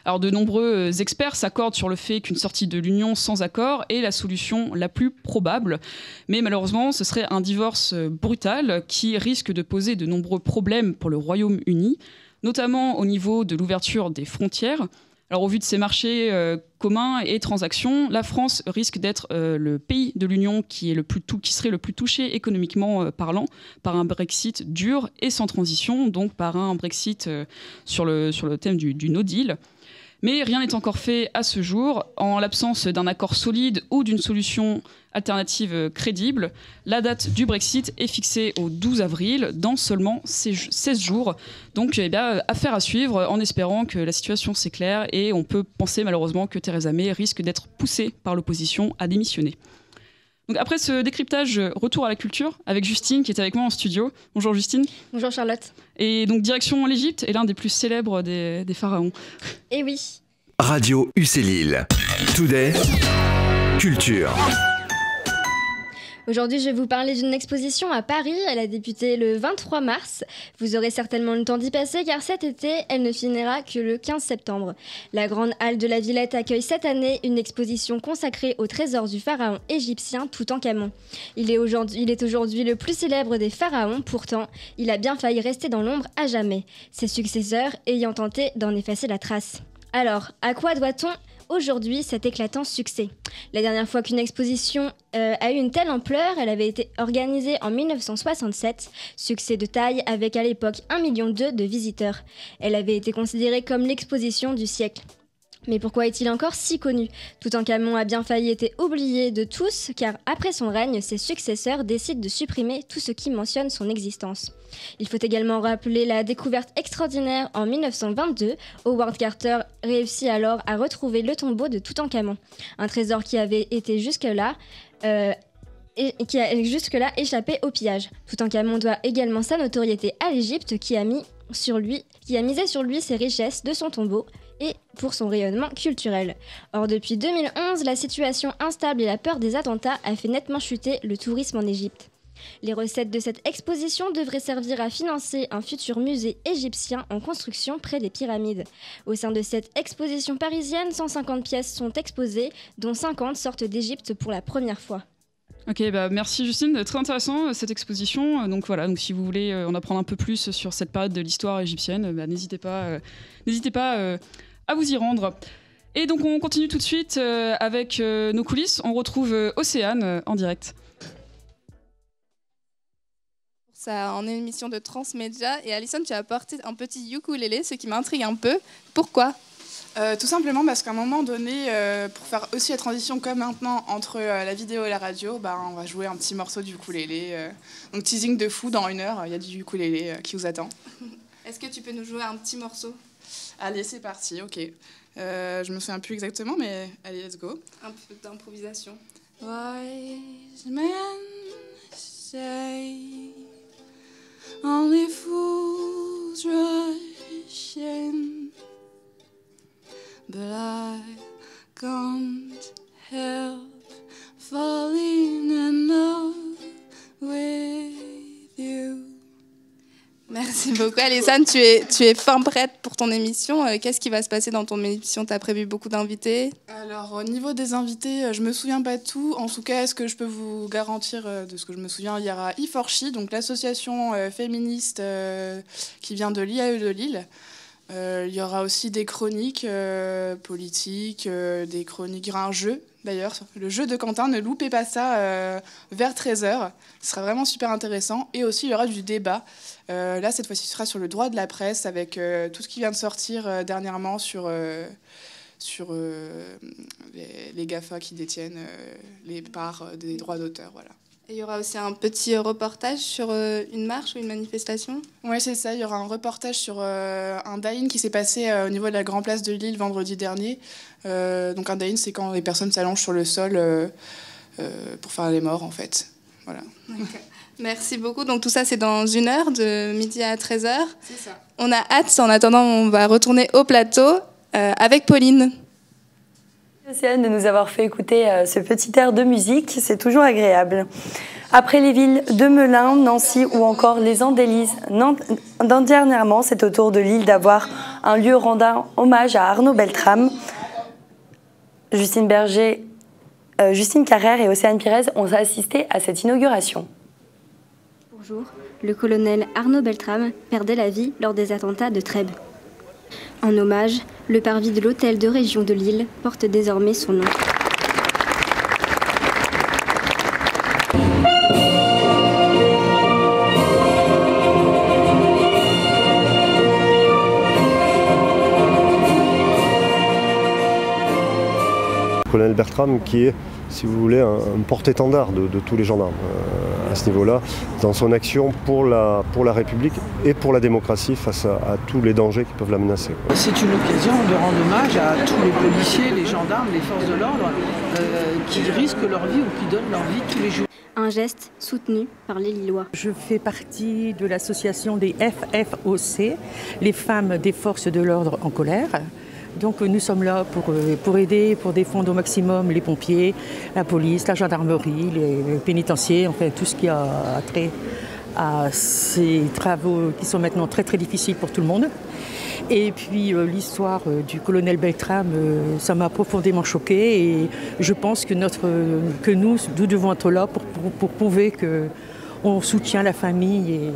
Alors de nombreux experts s'accordent sur le fait qu'une sortie de l'Union sans accord est la solution la plus probable. Mais malheureusement, ce serait un divorce brutal qui risque de poser de nombreux problèmes pour le Royaume-Uni, notamment au niveau de l'ouverture des frontières. Alors au vu de ces marchés communs et transactions, la France risque d'être le pays de l'Union qui serait le plus touché économiquement parlant par un Brexit dur et sans transition, donc par un Brexit sur le thème du no deal. Mais rien n'est encore fait à ce jour. En l'absence d'un accord solide ou d'une solution alternative crédible, la date du Brexit est fixée au 12 avril, dans seulement 16 jours. Donc affaire à suivre, en espérant que la situation s'éclaire, et on peut penser malheureusement que Theresa May risque d'être poussée par l'opposition à démissionner. Donc après ce décryptage, retour à la culture avec Justine qui est avec moi en studio. Bonjour Justine. Bonjour Charlotte. Et donc direction l'Égypte et l'un des plus célèbres des pharaons. Eh oui. Radio UC Today, culture. Aujourd'hui, je vais vous parler d'une exposition à Paris. Elle a débuté le 23 mars. Vous aurez certainement le temps d'y passer car cet été, elle ne finira que le 15 septembre. La Grande Halle de la Villette accueille cette année une exposition consacrée au trésor du pharaon égyptien Toutankhamon. Il est aujourd'hui le plus célèbre des pharaons, pourtant, il a bien failli rester dans l'ombre à jamais, ses successeurs ayant tenté d'en effacer la trace. Alors, à quoi doit-on aujourd'hui cet éclatant succès? La dernière fois qu'une exposition a eu une telle ampleur, elle avait été organisée en 1967, succès de taille avec à l'époque 1,2 million de visiteurs. Elle avait été considérée comme l'exposition du siècle. Mais pourquoi est-il encore si connu? Toutankhamon a bien failli être oublié de tous, car après son règne, ses successeurs décident de supprimer tout ce qui mentionne son existence. Il faut également rappeler la découverte extraordinaire en 1922. Howard Carter réussit alors à retrouver le tombeau de Toutankhamon, un trésor qui avait été jusque-là échappé au pillage. Toutankhamon doit également sa notoriété à l'Égypte qui a misé sur lui ses richesses de son tombeau et pour son rayonnement culturel. Or, depuis 2011, la situation instable et la peur des attentats a fait nettement chuter le tourisme en Égypte. Les recettes de cette exposition devraient servir à financer un futur musée égyptien en construction près des pyramides. Au sein de cette exposition parisienne, 150 pièces sont exposées, dont 50 sortent d'Égypte pour la première fois. Ok, merci Justine, très intéressant cette exposition. Donc voilà, donc si vous voulez en apprendre un peu plus sur cette période de l'histoire égyptienne, n'hésitez pas à vous y rendre. Et donc on continue tout de suite avec nos coulisses. On retrouve Océane en direct. Ça en est une émission de Transmédia et Alison, tu as apporté un petit ukulélé, ce qui m'intrigue un peu. Pourquoi ? Tout simplement parce qu'à un moment donné, pour faire aussi la transition comme maintenant entre la vidéo et la radio, on va jouer un petit morceau du ukulélé. Donc teasing de fou, dans 1 heure, il y a du ukulélé qui vous attend. Est-ce que tu peux nous jouer un petit morceau? Allez, c'est parti, ok. Je me souviens plus exactement, mais allez, let's go. Un peu d'improvisation. Wise men say only fools rush in, but I can't help falling in love with you. Merci beaucoup, Alessane. Tu es fin prête pour ton émission. Qu'est-ce qui va se passer dans ton émission? Tu as prévu beaucoup d'invités? Alors, au niveau des invités, je me souviens pas de tout. En tout cas, ce que je peux vous garantir de ce que je me souviens, il y aura E4She, donc l'association féministe qui vient de l'IAE de Lille. Il y aura aussi des chroniques politiques, des chroniques. Il y aura un jeu, d'ailleurs, le jeu de Quentin. Ne loupez pas ça vers 13h. Ce sera vraiment super intéressant. Et aussi, il y aura du débat. Là, cette fois-ci, ce sera sur le droit de la presse, avec tout ce qui vient de sortir dernièrement sur les GAFA qui détiennent les parts des droits d'auteur. Voilà. Et il y aura aussi un petit reportage sur une marche ou une manifestation? Oui, c'est ça. Il y aura un reportage sur un die-in qui s'est passé au niveau de la Grand Place de Lille vendredi dernier. Donc un die-in, c'est quand les personnes s'allongent sur le sol pour faire les morts, en fait. Voilà. Merci beaucoup. Donc tout ça, c'est dans 1 heure, de midi à 13h. C'est ça. On a hâte. En attendant, on va retourner au plateau avec Pauline. Océane, de nous avoir fait écouter ce petit air de musique, c'est toujours agréable. Après les villes de Melun, Nancy ou encore les Andelys, dernièrement, c'est au tour de Lille d'avoir un lieu rendant hommage à Arnaud Beltrame. Justine Berger, Justine Carrère et Océane Pires ont assisté à cette inauguration. Bonjour, le colonel Arnaud Beltrame perdait la vie lors des attentats de Trèbes. En hommage, le parvis de l'hôtel de région de Lille porte désormais son nom. Le colonel Beltrame qui est, si vous voulez, un porte-étendard de tous les gendarmes à ce niveau-là, dans son action pour la République et pour la démocratie face à tous les dangers qui peuvent la menacer. C'est une occasion de rendre hommage à tous les policiers, les gendarmes, les forces de l'ordre qui risquent leur vie ou qui donnent leur vie tous les jours. Un geste soutenu par les Lillois. Je fais partie de l'association des FFOC, les femmes des forces de l'ordre en colère. Donc nous sommes là pour aider, pour défendre au maximum les pompiers, la police, la gendarmerie, les pénitenciers, enfin tout ce qui a trait à ces travaux qui sont maintenant très très difficiles pour tout le monde. Et puis l'histoire du colonel Beltrame, ça m'a profondément choquée et je pense que nous devons être là pour prouver qu'on soutient la famille et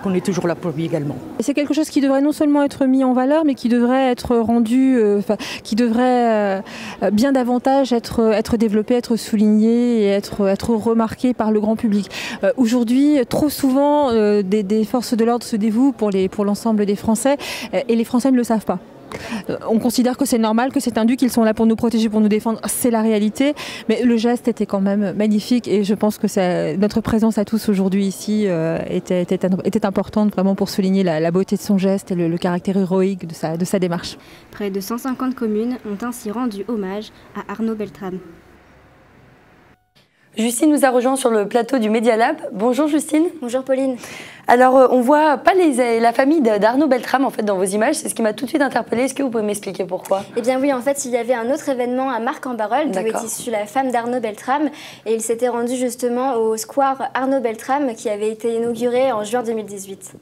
qu'on est toujours là pour lui également. C'est quelque chose qui devrait non seulement être mis en valeur, mais qui devrait être rendu, qui devrait bien davantage être développé, être souligné et être remarqué par le grand public. Aujourd'hui, trop souvent, des forces de l'ordre se dévouent pour l'ensemble des Français et les Français ne le savent pas. On considère que c'est normal, que c'est un dû, qu'ils sont là pour nous protéger, pour nous défendre, c'est la réalité, mais le geste était quand même magnifique et je pense que notre présence à tous aujourd'hui ici était importante vraiment pour souligner la beauté de son geste et le caractère héroïque de sa démarche. Près de 150 communes ont ainsi rendu hommage à Arnaud Beltrame. Justine nous a rejoint sur le plateau du Media Lab. Bonjour Justine. Bonjour Pauline. Alors on voit pas la famille d'Arnaud Beltrame en fait dans vos images, c'est ce qui m'a tout de suite interpellée. Est-ce que vous pouvez m'expliquer pourquoi? Eh bien oui, en fait il y avait un autre événement à Marc-en-Barœul d'où est issue la femme d'Arnaud Beltrame et il s'était rendu justement au square Arnaud Beltrame qui avait été inauguré en juin 2018.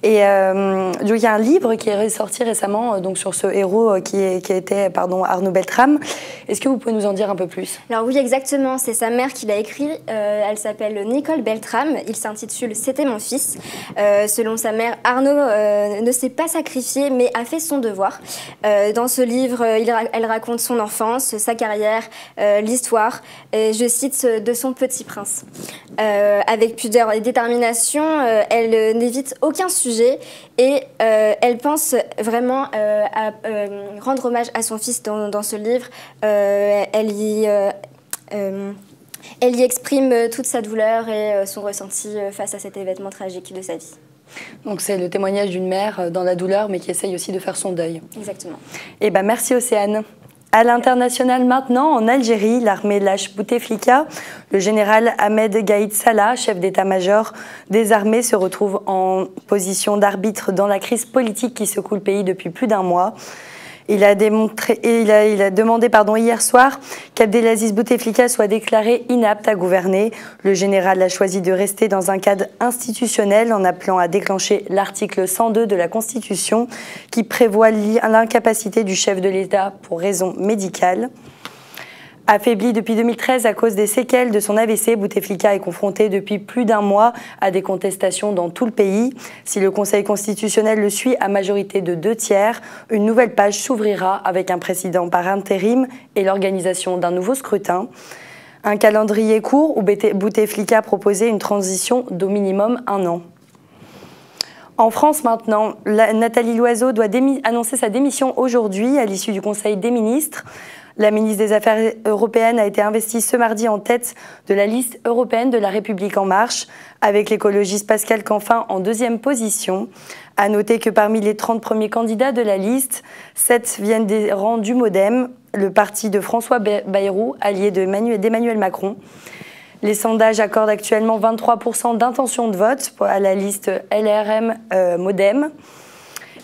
Et il y a un livre qui est sorti récemment donc sur ce héros qui était Arnaud Beltrame. Est-ce que vous pouvez nous en dire un peu plus? Alors oui, exactement. C'est sa mère qui l'a écrit. Elle s'appelle Nicole Beltrame. Il s'intitule « C'était mon fils ». Selon sa mère, Arnaud ne s'est pas sacrifié, mais a fait son devoir. Dans ce livre, elle raconte son enfance, sa carrière, l'histoire, je cite, de son petit prince. Avec pudeur et détermination, elle n'évite aucun sujet sujet et elle pense vraiment à rendre hommage à son fils dans ce livre. Elle y exprime toute sa douleur et son ressenti face à cet événement tragique de sa vie. Donc c'est le témoignage d'une mère dans la douleur, mais qui essaye aussi de faire son deuil. Exactement. Et ben merci Océane. À l'international maintenant, en Algérie, l'armée lâche Bouteflika. Le général Ahmed Gaïd Salah, chef d'état-major des armées, se retrouve en position d'arbitre dans la crise politique qui secoue le pays depuis plus d'un mois. Il a demandé hier soir qu'Abdelaziz Bouteflika soit déclaré inapte à gouverner. Le général a choisi de rester dans un cadre institutionnel en appelant à déclencher l'article 102 de la Constitution qui prévoit l'incapacité du chef de l'État pour raison médicale. Affaibli depuis 2013 à cause des séquelles de son AVC, Bouteflika est confronté depuis plus d'un mois à des contestations dans tout le pays. Si le Conseil constitutionnel le suit à majorité de 2/3, une nouvelle page s'ouvrira avec un président par intérim et l'organisation d'un nouveau scrutin. Un calendrier court où Bouteflika proposait une transition d'au minimum 1 an. En France maintenant, Nathalie Loiseau doit annoncer sa démission aujourd'hui à l'issue du Conseil des ministres. La ministre des Affaires européennes a été investie ce mardi en tête de la liste européenne de La République En Marche, avec l'écologiste Pascal Canfin en 2e position. À noter que parmi les 30 premiers candidats de la liste, 7 viennent des rangs du MoDem, le parti de François Bayrou, allié d'Emmanuel Macron. Les sondages accordent actuellement 23% d'intention de vote à la liste LRM-MoDem.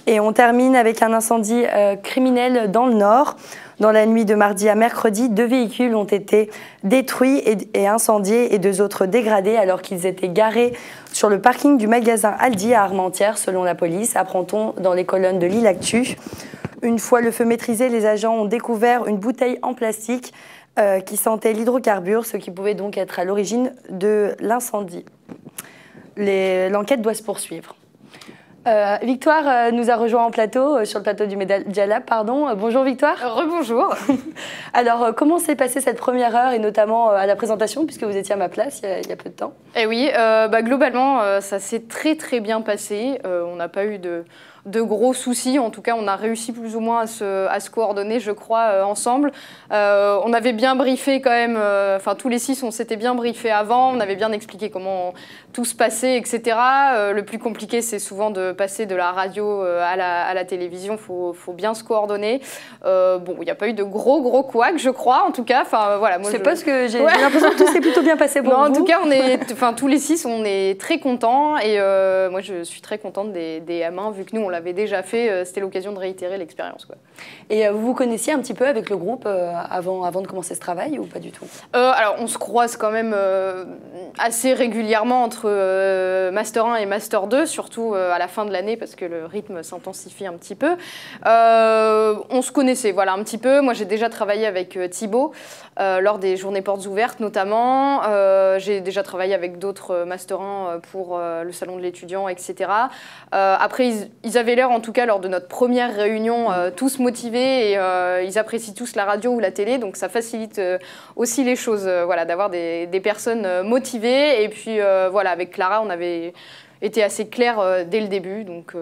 Et on termine avec un incendie criminel dans le Nord. Dans la nuit de mardi à mercredi, 2 véhicules ont été détruits et incendiés et 2 autres dégradés alors qu'ils étaient garés sur le parking du magasin Aldi à Armentières, selon la police, apprend-on dans les colonnes de Lille Actu. Une fois le feu maîtrisé, les agents ont découvert une bouteille en plastique qui sentait l'hydrocarbure, ce qui pouvait donc être à l'origine de l'incendie. L'enquête doit se poursuivre. Victoire nous a rejoint en plateau, sur le plateau du Media Lab, pardon. Bonjour Victoire. Rebonjour. Alors, comment s'est passée cette première heure et notamment à la présentation, puisque vous étiez à ma place il y a peu de temps? Eh oui, globalement, ça s'est très très bien passé. On n'a pas eu de gros soucis. En tout cas, on a réussi plus ou moins à se coordonner, je crois, ensemble. On avait bien briefé quand même, tous les 6, on s'était bien briefé avant, on avait bien expliqué comment tout se passait, etc. Le plus compliqué, c'est souvent de passer de la radio à la télévision, faut bien se coordonner. Il n'y a pas eu de gros couacs, je crois, en tout cas. C'est pas ce que j'ai l'impression que tout s'est plutôt bien passé pour vous. En tout cas, tous les 6, on est très contents et moi, je suis très contente des M1, vu que nous, on l'avait déjà fait, c'était l'occasion de réitérer l'expérience. Et vous vous connaissiez un petit peu avec le groupe avant de commencer ce travail ou pas du tout? Alors on se croise quand même assez régulièrement entre Master 1 et Master 2, surtout à la fin de l'année parce que le rythme s'intensifie un petit peu. On se connaissait un petit peu. Moi j'ai déjà travaillé avec Thibaut lors des journées portes ouvertes notamment. J'ai déjà travaillé avec d'autres Master 1 pour le salon de l'étudiant, etc. Après ils avaient l'air en tout cas lors de notre première réunion tous motivés et ils apprécient tous la radio ou la télé, donc ça facilite aussi les choses d'avoir des personnes motivées. Et puis avec Clara on avait été assez clair dès le début, donc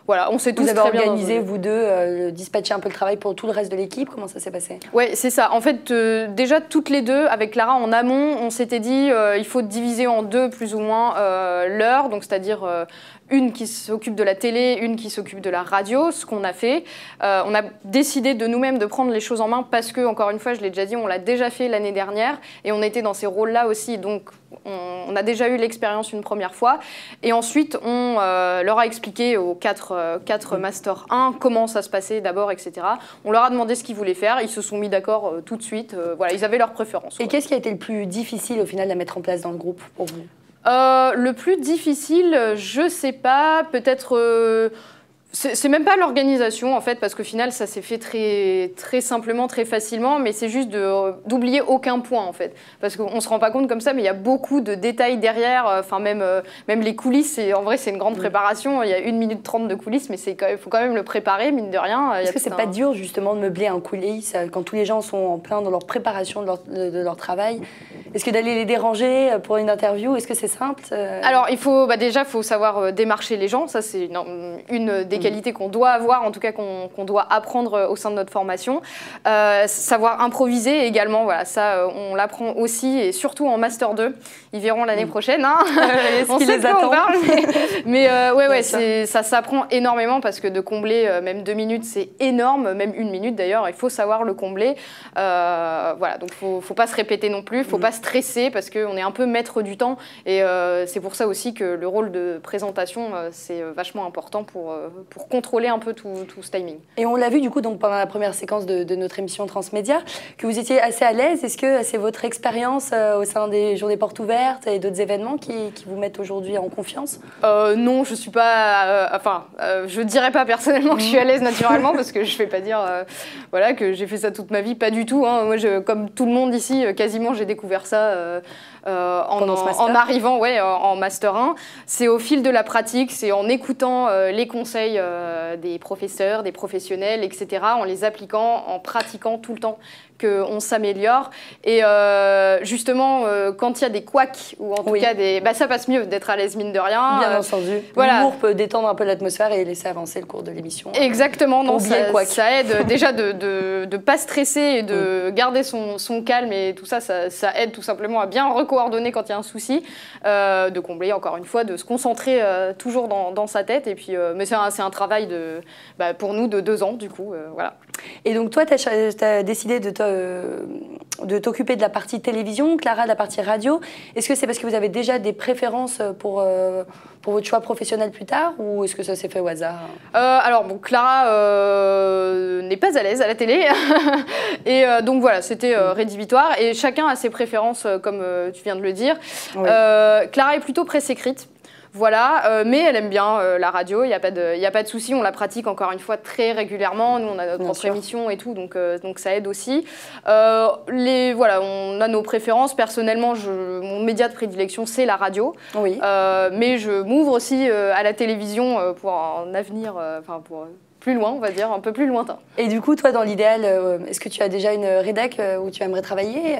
on s'est tous très bien organisé, vous deux, dispatcher un peu le travail pour tout le reste de l'équipe. Comment ça s'est passé? Oui, c'est ça. En fait, déjà toutes les deux, avec Clara en amont, on s'était dit il faut diviser en 2 plus ou moins l'heure, donc c'est-à-dire une qui s'occupe de la télé, une qui s'occupe de la radio, ce qu'on a fait. On a décidé de nous-mêmes de prendre les choses en main parce que, encore une fois, je l'ai déjà dit, on l'a déjà fait l'année dernière et on était dans ces rôles-là aussi, donc on a déjà eu l'expérience une première fois. Et ensuite, on leur a expliqué aux 4 Master 1 comment ça se passait d'abord, etc. On leur a demandé ce qu'ils voulaient faire, ils se sont mis d'accord tout de suite, ils avaient leurs préférences. Et qu'est-ce qui a été le plus difficile au final à mettre en place dans le groupe pour vous? Le plus difficile, je sais pas, peut-être... c'est même pas l'organisation en fait, parce qu'au final ça s'est fait très, très simplement, très facilement, mais c'est juste d'oublier aucun point en fait. Parce qu'on se rend pas compte comme ça, mais il y a beaucoup de détails derrière, même les coulisses, en vrai c'est une grande préparation, il y a 1 minute 30 de coulisses, mais faut quand même le préparer, mine de rien. Est-ce que c'est pas dur justement de meubler un coulisses quand tous les gens sont en plein dans leur préparation de leur travail? Est-ce que d'aller les déranger pour une interview, est-ce que c'est simple Alors, il faut savoir démarcher les gens. Ça, c'est une des qualités qu'on doit avoir, en tout cas qu'on doit apprendre au sein de notre formation. Savoir improviser également, voilà, ça, on l'apprend aussi, et surtout en Master 2. Ils verront l'année prochaine. Hein. Est-ce qu'ils les attendent? Mais ça s'apprend énormément parce que de combler même 2 minutes, c'est énorme, même 1 minute d'ailleurs, il faut savoir le combler. Voilà, donc faut pas se répéter non plus, faut pas stresser parce qu'on est un peu maître du temps et c'est pour ça aussi que le rôle de présentation, c'est vachement important pour contrôler un peu tout ce timing. Et on l'a vu du coup donc, pendant la première séquence de notre émission Transmédia, que vous étiez assez à l'aise. Est-ce que c'est votre expérience au sein des Journées Portes Ouvertes et d'autres événements qui vous mettent aujourd'hui en confiance? Non, je suis pas... je dirais pas personnellement que je suis à l'aise naturellement parce que je vais pas dire voilà, que j'ai fait ça toute ma vie, pas du tout. Hein. Moi, comme tout le monde ici, quasiment j'ai découvert ça en arrivant en Master 1. C'est au fil de la pratique, c'est en écoutant les conseils des professeurs, des professionnels, etc., en les appliquant, en pratiquant tout le temps qu'on s'améliore. Et justement, quand il y a des couacs, ou en tout cas des... ça passe mieux d'être à l'aise mine de rien. Bien entendu. L'humour peut détendre un peu l'atmosphère et laisser avancer le cours de l'émission. Exactement. Non, ça aide déjà de ne pas stresser et de garder son calme et tout ça, ça aide tout simplement à bien recoordonner quand il y a un souci, de combler encore une fois, de se concentrer toujours dans sa tête. Et puis, mais c'est un travail pour nous de 2 ans du coup. Voilà. Et donc toi, tu as décidé de t'occuper de la partie télévision, Clara de la partie radio. Est-ce que c'est parce que vous avez déjà des préférences pour votre choix professionnel plus tard ou est-ce que ça s'est fait au hasard? Alors bon, Clara n'est pas à l'aise à la télé et donc voilà, c'était rédhibitoire et chacun a ses préférences comme tu viens de le dire. Oui. Clara est plutôt presse écrite. Voilà, mais elle aime bien la radio, il n'y a pas de souci, on la pratique encore une fois très régulièrement, nous on a notre propre émission et tout, donc ça aide aussi. Voilà, on a nos préférences, personnellement mon média de prédilection c'est la radio, oui. Mais je m'ouvre aussi à la télévision pour un avenir, pour plus loin, on va dire, un peu plus lointain. Et du coup, toi dans l'idéal, est-ce que tu as déjà une rédac où tu aimerais travailler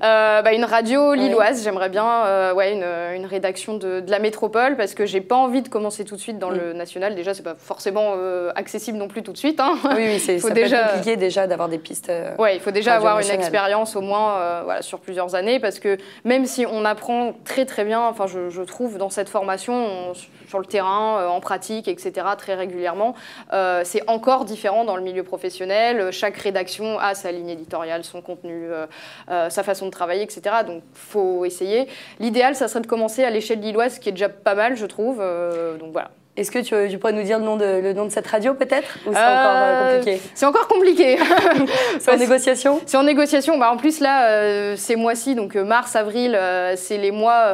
une radio lilloise, j'aimerais bien une rédaction de la métropole parce que j'ai pas envie de commencer tout de suite dans le national. Déjà, c'est pas forcément accessible non plus tout de suite. Hein. Oui, c'est compliqué déjà d'avoir des pistes. Ouais, il faut déjà avoir une expérience au moins sur plusieurs années parce que même si on apprend très très bien, je trouve dans cette formation sur le terrain, en pratique, etc. très régulièrement, c'est encore différent dans le milieu professionnel. Chaque rédaction a sa ligne éditoriale, son contenu, sa façon de travailler, etc. Donc, faut essayer. L'idéal, ça serait de commencer à l'échelle lilloise, ce qui est déjà pas mal, je trouve. Donc, voilà. Est-ce que tu pourrais nous dire le nom de cette radio, peut-être? Ou c'est encore compliqué? C'est encore compliqué. C'est en négociation? C'est en négociation. En plus, là, ces mois-ci, donc mars, avril, c'est les mois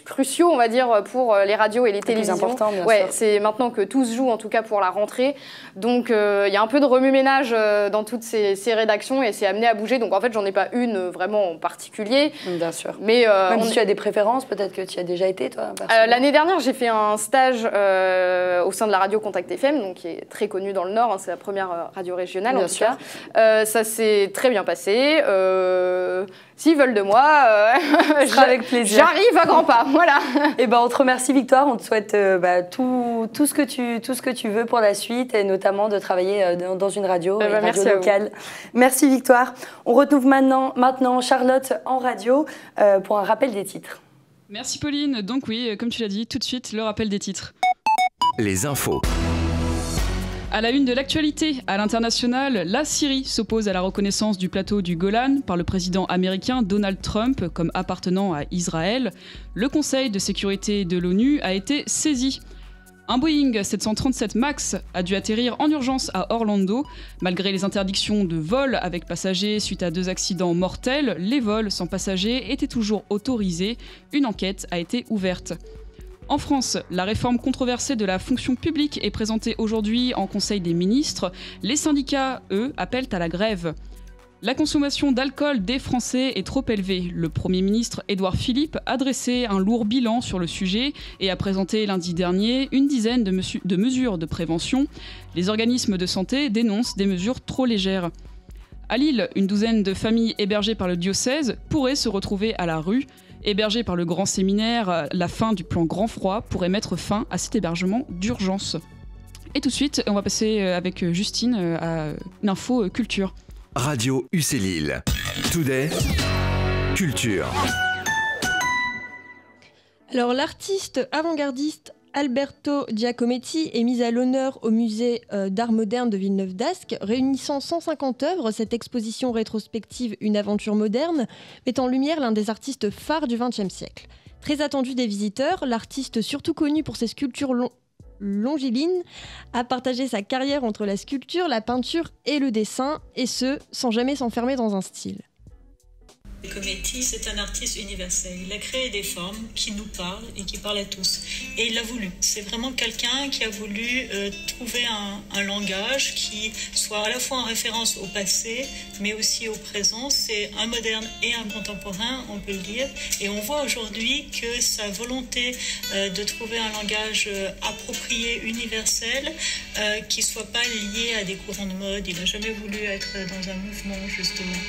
cruciaux, on va dire, pour les radios et les télévisions. C'est important, bien sûr. C'est maintenant que tout se joue, en tout cas pour la rentrée. Donc, il y a un peu de remue-ménage dans toutes ces rédactions et c'est amené à bouger. Donc, en fait, j'en ai pas une vraiment en particulier. Bien sûr. Mais, même si tu as des préférences, peut-être que tu y as déjà été, toi? L'année dernière, j'ai fait un stage au sein de la radio Contact FM, donc qui est très connue dans le Nord, hein, c'est la première radio régionale en tout cas. Ça s'est très bien passé. S'ils veulent de moi, avec plaisir. J'arrive à grands pas, voilà. Et on te remercie Victoire, on te souhaite tout ce que tu veux pour la suite et notamment de travailler dans une radio, une radio locale. Merci Victoire. On retrouve maintenant Charlotte en radio pour un rappel des titres. Merci Pauline. Donc oui, comme tu l'as dit, tout de suite, le rappel des titres. Les infos. À la une de l'actualité, à l'international, la Syrie s'oppose à la reconnaissance du plateau du Golan par le président américain Donald Trump comme appartenant à Israël. Le Conseil de sécurité de l'ONU a été saisi. Un Boeing 737 MAX a dû atterrir en urgence à Orlando. Malgré les interdictions de vol avec passagers suite à 2 accidents mortels, les vols sans passagers étaient toujours autorisés. Une enquête a été ouverte. En France, la réforme controversée de la fonction publique est présentée aujourd'hui en Conseil des ministres. Les syndicats, eux, appellent à la grève. La consommation d'alcool des Français est trop élevée. Le Premier ministre Édouard Philippe a dressé un lourd bilan sur le sujet et a présenté lundi dernier une dizaine de mesures de prévention. Les organismes de santé dénoncent des mesures trop légères. À Lille, une douzaine de familles hébergées par le diocèse pourraient se retrouver à la rue. Hébergées par le grand séminaire, la fin du plan Grand Froid pourrait mettre fin à cet hébergement d'urgence. Et tout de suite, on va passer avec Justine à une info culture. Radio UC Lille. Today, culture. Alors l'artiste avant-gardiste Alberto Giacometti est mis à l'honneur au musée d'art moderne de Villeneuve-d'Ascq, réunissant 150 œuvres. Cette exposition rétrospective Une aventure moderne met en lumière l'un des artistes phares du XXe siècle. Très attendu des visiteurs, l'artiste surtout connu pour ses sculptures longilines a partagé sa carrière entre la sculpture, la peinture et le dessin, et ce, sans jamais s'enfermer dans un style. Giacometti, c'est un artiste universel. Il a créé des formes qui nous parlent et qui parlent à tous. Et il l'a voulu. C'est vraiment quelqu'un qui a voulu trouver un langage qui soit à la fois en référence au passé, mais aussi au présent. C'est un moderne et un contemporain, on peut le dire. Et on voit aujourd'hui que sa volonté de trouver un langage approprié, universel, qui ne soit pas lié à des courants de mode. Il n'a jamais voulu être dans un mouvement, justement.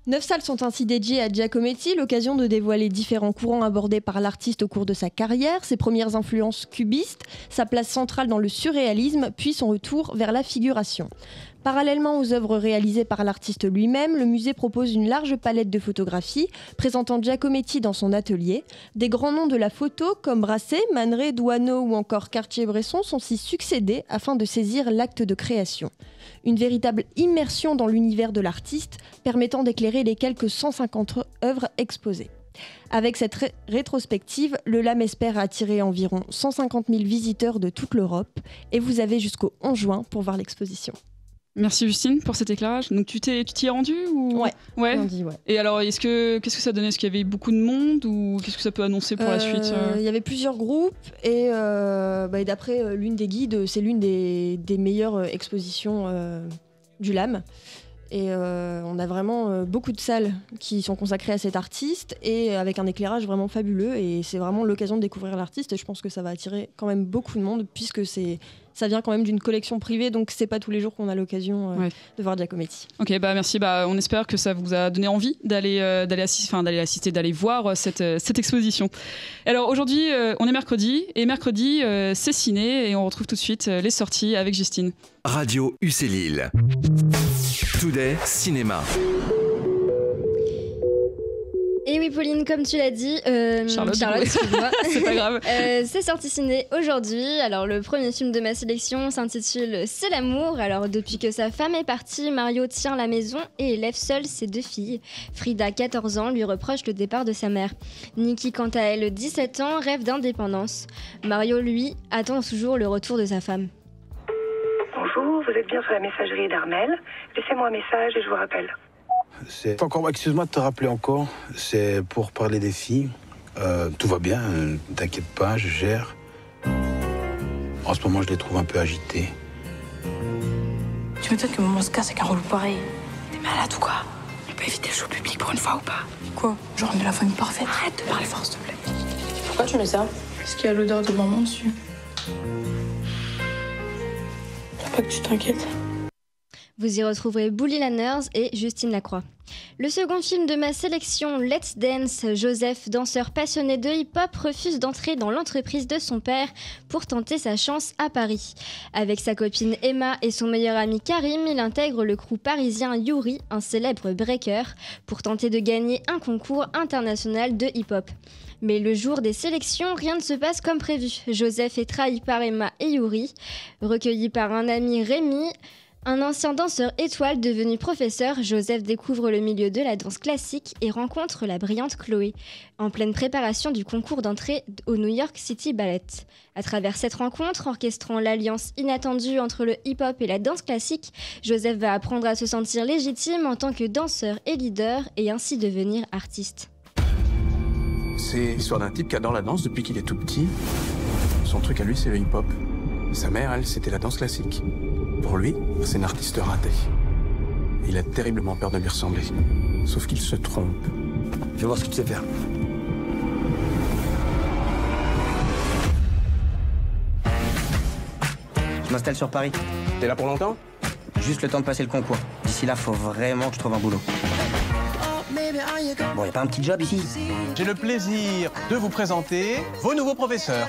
9 salles sont ainsi dédiées à Giacometti, l'occasion de dévoiler différents courants abordés par l'artiste au cours de sa carrière, ses premières influences cubistes, sa place centrale dans le surréalisme, puis son retour vers la figuration. Parallèlement aux œuvres réalisées par l'artiste lui-même, le musée propose une large palette de photographies présentant Giacometti dans son atelier. Des grands noms de la photo comme Brassé, Man Ray, Doisneau ou encore Cartier-Bresson sont s'y succédés afin de saisir l'acte de création. Une véritable immersion dans l'univers de l'artiste permettant d'éclairer les quelques 150 œuvres exposées. Avec cette rétrospective, le LAM espère attirer environ 150 000 visiteurs de toute l'Europe et vous avez jusqu'au 11 juin pour voir l'exposition. Merci Justine pour cet éclairage. Donc tu t'y es rendue ou... Ouais. Ouais. Et alors qu'est-ce que ça donnait? Est-ce qu'il y avait beaucoup de monde ou qu'est-ce que ça peut annoncer pour la suite? Il y avait plusieurs groupes et d'après l'une des guides, c'est l'une des meilleures expositions du LAM. Et on a vraiment beaucoup de salles qui sont consacrées à cet artiste et avec un éclairage vraiment fabuleux. Et c'est vraiment l'occasion de découvrir l'artiste. Et je pense que ça va attirer quand même beaucoup de monde puisque ça vient quand même d'une collection privée. Donc c'est pas tous les jours qu'on a l'occasion de voir Giacometti. Ok, merci. On espère que ça vous a donné envie d'aller voir cette exposition. Alors aujourd'hui, on est mercredi. Et mercredi, c'est ciné. Et on retrouve tout de suite les sorties avec Justine. Radio UC Lille. Today, cinéma. Et oui, Pauline, comme tu l'as dit, Charlotte excuse-moi. C'est pas grave. C'est sorti ciné aujourd'hui. Alors, le premier film de ma sélection s'intitule C'est l'amour. Alors, depuis que sa femme est partie, Mario tient la maison et élève seul ses 2 filles. Frida, 14 ans, lui reproche le départ de sa mère. Nikki, quant à elle, 17 ans, rêve d'indépendance. Mario, lui, attend toujours le retour de sa femme. Bonjour, vous êtes bien sur la messagerie d'Armel. Laissez-moi un message et je vous rappelle. Excuse-moi de te rappeler encore, c'est pour parler des filles. Tout va bien, t'inquiète pas, je gère. En ce moment, je les trouve un peu agitées. Tu m'étonnes que maman se casse avec un relou pareil. T'es malade ou quoi? On peut éviter le show public pour une fois ou pas? Quoi? Genre on est la famille parfaite. Arrête de parler fort, s'il te plaît. Pourquoi tu mets ça? Parce qu'il y a l'odeur de maman dessus. Faut pas que tu t'inquiètes. Vous y retrouverez Bully Lanners et Justine Lacroix. Le second film de ma sélection, Let's Dance, Joseph, danseur passionné de hip-hop, refuse d'entrer dans l'entreprise de son père pour tenter sa chance à Paris. Avec sa copine Emma et son meilleur ami Karim, il intègre le crew parisien Yuri, un célèbre breaker, pour tenter de gagner un concours international de hip-hop. Mais le jour des sélections, rien ne se passe comme prévu. Joseph est trahi par Emma et Yuri. Recueilli par un ami Rémi, un ancien danseur étoile devenu professeur, Joseph découvre le milieu de la danse classique et rencontre la brillante Chloé, en pleine préparation du concours d'entrée au New York City Ballet. À travers cette rencontre, orchestrant l'alliance inattendue entre le hip-hop et la danse classique, Joseph va apprendre à se sentir légitime en tant que danseur et leader et ainsi devenir artiste. C'est l'histoire d'un type qui adore la danse depuis qu'il est tout petit. Son truc à lui, c'est le hip-hop. Sa mère, elle, c'était la danse classique. Pour lui, c'est un artiste raté. Il a terriblement peur de lui ressembler. Sauf qu'il se trompe. Je vais voir ce que tu sais faire. Je m'installe sur Paris. T'es là pour longtemps? Juste le temps de passer le concours. D'ici là, faut vraiment que je trouve un boulot. Bon, y a pas un petit job ici? J'ai le plaisir de vous présenter vos nouveaux professeurs.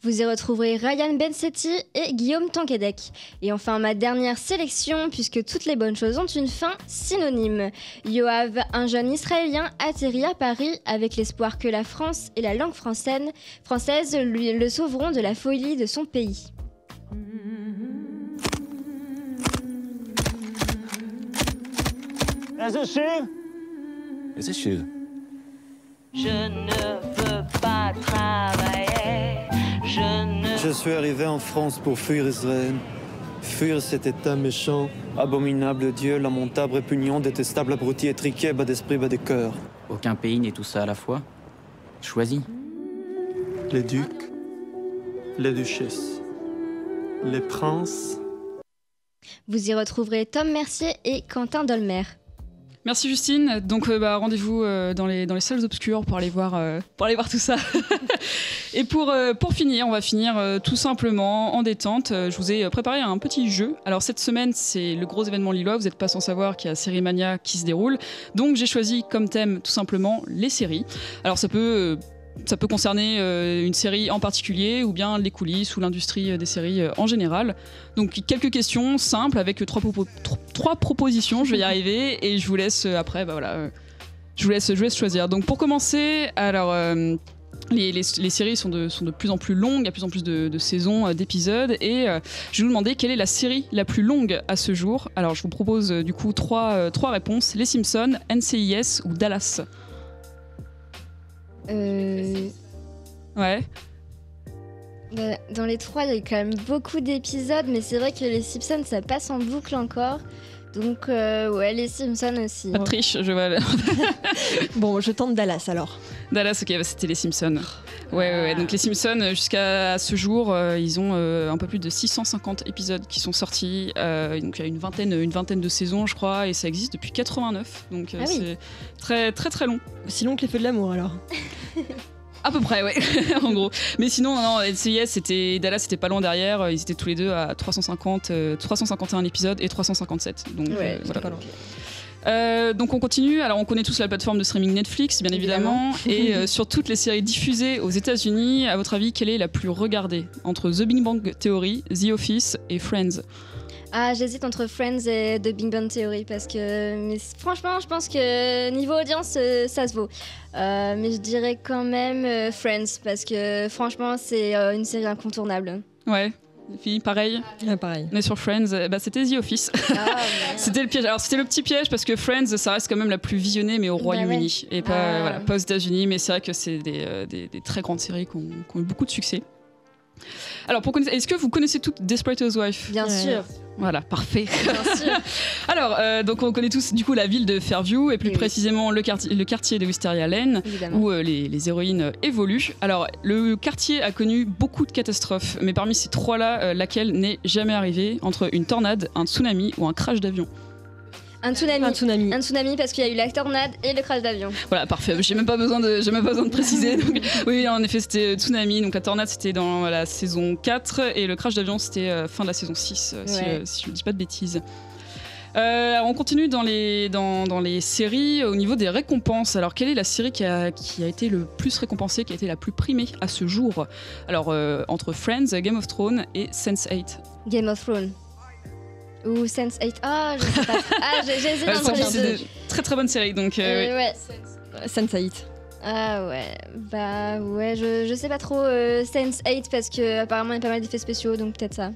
Vous y retrouverez Ryan Bensetti et Guillaume Tanquedec. Et enfin, ma dernière sélection, puisque toutes les bonnes choses ont une fin, synonyme. Yoav, un jeune Israélien, atterrit à Paris avec l'espoir que la France et la langue française le sauveront de la folie de son pays. Is it shoe? Is it shoe? Je ne veux pas travailler. Je suis arrivé en France pour fuir Israël. Fuir cet état méchant, abominable Dieu, lamentable, répugnant, détestable, abruti, étriqué, bas d'esprit, bas de cœur. Aucun pays n'est tout ça à la fois. Choisis. Les ducs, les duchesses, les princes. Vous y retrouverez Tom Mercier et Quentin Dolmer. Merci Justine. Donc rendez-vous dans les salles obscures pour aller voir tout ça. Et pour finir, on va finir tout simplement en détente. Je vous ai préparé un petit jeu. Alors cette semaine, c'est le gros événement lillois. Vous n'êtes pas sans savoir qu'il y a Série Mania qui se déroule. Donc j'ai choisi comme thème tout simplement les séries. Alors ça peut concerner une série en particulier ou bien les coulisses ou l'industrie des séries en général. Donc quelques questions simples avec trois propositions, je vais y arriver et je vous laisse après, je vous laisse choisir. Donc pour commencer, alors les séries sont de plus en plus longues, il y a de plus en plus de saisons, d'épisodes et je vais vous demander quelle est la série la plus longue à ce jour. Alors je vous propose du coup trois réponses, Les Simpsons, NCIS ou Dallas. Ouais. Dans les trois, il y a quand même beaucoup d'épisodes, mais c'est vrai que les Simpsons, ça passe en boucle encore. Donc, ouais, les Simpsons aussi. Pas de triche, je vois. Bon, je tente Dallas alors. Dallas, ok, c'était les Simpsons. Ouais. Donc les Simpsons, jusqu'à ce jour, ils ont un peu plus de 650 épisodes qui sont sortis. Donc il y a une vingtaine de saisons, je crois, et ça existe depuis 89. Donc c'est très, très, très long. Aussi long que les Feux de l'amour alors. À peu près, ouais, en gros. Mais sinon, non, NCIS, Dallas, c'était pas loin derrière. Ils étaient tous les deux à 351 épisodes et 357. Donc, ouais, voilà. Pas loin. Donc on continue. Alors on connaît tous la plateforme de streaming Netflix, bien évidemment. Et sur toutes les séries diffusées aux États-Unis, à votre avis, quelle est la plus regardée entre The Big Bang Theory, The Office et Friends? Ah, j'hésite entre Friends et The Big Bang Theory parce que, mais franchement, je pense que niveau audience, ça se vaut. Mais je dirais quand même Friends parce que franchement, c'est une série incontournable. Ouais. Les filles, pareil. Pareil. On est sur Friends, c'était The Office. C'était le piège. Alors c'était le petit piège parce que Friends, ça reste quand même la plus visionnée, mais au Royaume-Uni et pas aux États-Unis. Mais c'est vrai que c'est des très grandes séries qui ont eu beaucoup de succès. Alors, est-ce que vous connaissez toutes Desperate Housewives? Bien sûr. Voilà, parfait. Bien sûr. Alors, donc on connaît tous du coup la ville de Fairview et plus précisément le quartier de Wisteria Lane où les héroïnes évoluent. Alors, le quartier a connu beaucoup de catastrophes, mais parmi ces trois-là, laquelle n'est jamais arrivée entre une tornade, un tsunami ou un crash d'avion? Un tsunami parce qu'il y a eu la tornade et le crash d'avion. Voilà, parfait. J'ai même pas besoin de préciser. Donc, oui, en effet, c'était tsunami. Donc la tornade, c'était dans la saison 4 et le crash d'avion, c'était fin de la saison 6, si je ne dis pas de bêtises. On continue dans les séries au niveau des récompenses. Alors, quelle est la série qui a été le plus récompensée, qui a été la plus primée à ce jour? Alors, entre Friends, Game of Thrones et Sense8. Game of Thrones. Ou Sense8. Ah, je sais pas. J'hésite entre les deux. C'est des très très bonnes séries. Donc, ouais. Sense8. Ah ouais, bah ouais, je sais pas trop Sense8 parce que apparemment il y a pas mal d'effets spéciaux, donc peut-être ça.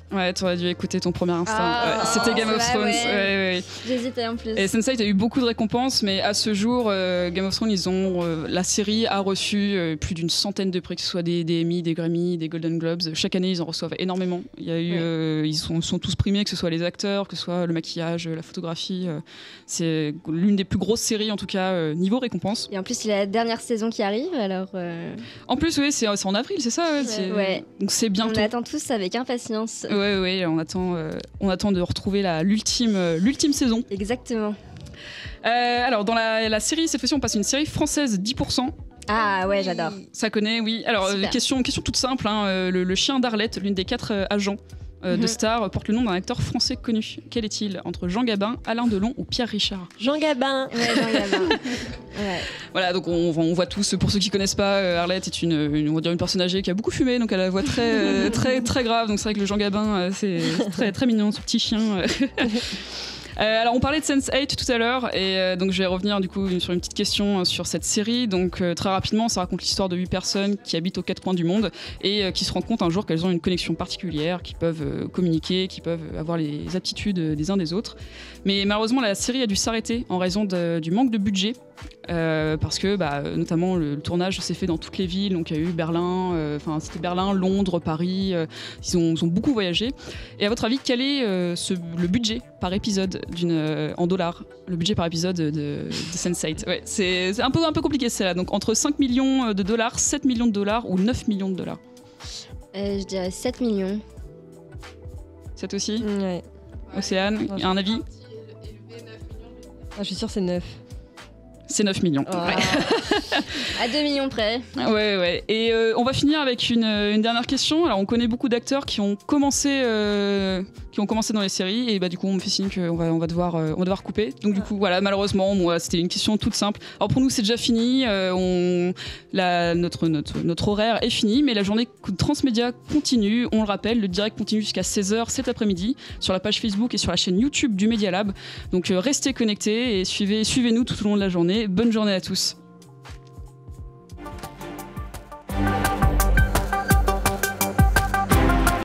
Ouais, t'aurais dû écouter ton premier instinct. C'était Game of Thrones. Ouais. J'hésitais en plus. Et Sense8 a eu beaucoup de récompenses, mais à ce jour, Game of Thrones, la série a reçu plus d'une centaine de prix, que ce soit des Emmy, des Grammy, des Golden Globes. Chaque année, ils en reçoivent énormément. Il y a eu, ils sont tous primés, que ce soit les acteurs, que ce soit le maquillage, la photographie. C'est l'une des plus grosses séries, en tout cas, niveau récompense. Et en plus, il y a la dernière saison qui arrive, alors... En plus, oui, c'est en avril, c'est ça? Ouais. Donc c'est bientôt. On attend tous avec impatience. Ouais, on attend de retrouver l'ultime saison. Exactement. Alors, dans la série, cette fois-ci, on passe à une série française 10%. Ah ouais, j'adore. Ça connaît, oui. Alors, question toute simple. Le chien d'Arlette, l'une des 4 agents de stars porte le nom d'un acteur français connu. Quel est-il? Entre Jean Gabin, Alain Delon ou Pierre Richard? Jean Gabin. Ouais, Jean Gabin. Ouais. Voilà, donc on voit tous, pour ceux qui connaissent pas, Arlette est on va dire une personne âgée qui a beaucoup fumé, donc elle a la voix très, très, très grave. Donc c'est vrai que le Jean Gabin, c'est très, très mignon, ce petit chien. Alors on parlait de Sense8 tout à l'heure et donc je vais revenir du coup sur une petite question sur cette série. Donc très rapidement, ça raconte l'histoire de 8 personnes qui habitent aux 4 coins du monde et qui se rendent compte un jour qu'elles ont une connexion particulière, qui peuvent communiquer, qui peuvent avoir les aptitudes des uns des autres. Mais malheureusement la série a dû s'arrêter en raison du manque de budget. Parce que notamment le tournage s'est fait dans toutes les villes, donc il y a eu Berlin, c'était Berlin, Londres, Paris, ils ont beaucoup voyagé. Et à votre avis, quel est le budget par épisode en dollars, le budget par épisode de Sense8? Ouais, c'est un peu compliqué celle-là, donc entre 5 millions de dollars, 7 millions de dollars ou 9 millions de dollars? Je dirais 7 millions. 7 aussi? Ouais. Océane, un avis? Je suis sûre c'est 9. C'est 9 millions. Oh. Ouais. À 2 millions près. Ouais. Et on va finir avec une dernière question. Alors, on connaît beaucoup d'acteurs qui ont commencé dans les séries et du coup, on me fait signe qu'on va devoir couper. Donc, du coup, voilà, malheureusement, moi, c'était une question toute simple. Alors, pour nous, c'est déjà fini. Notre horaire est fini, mais la journée Transmédia continue. On le rappelle, le direct continue jusqu'à 16h cet après-midi sur la page Facebook et sur la chaîne YouTube du Media Lab. Donc, restez connectés et suivez-nous tout au long de la journée. Bonne journée à tous.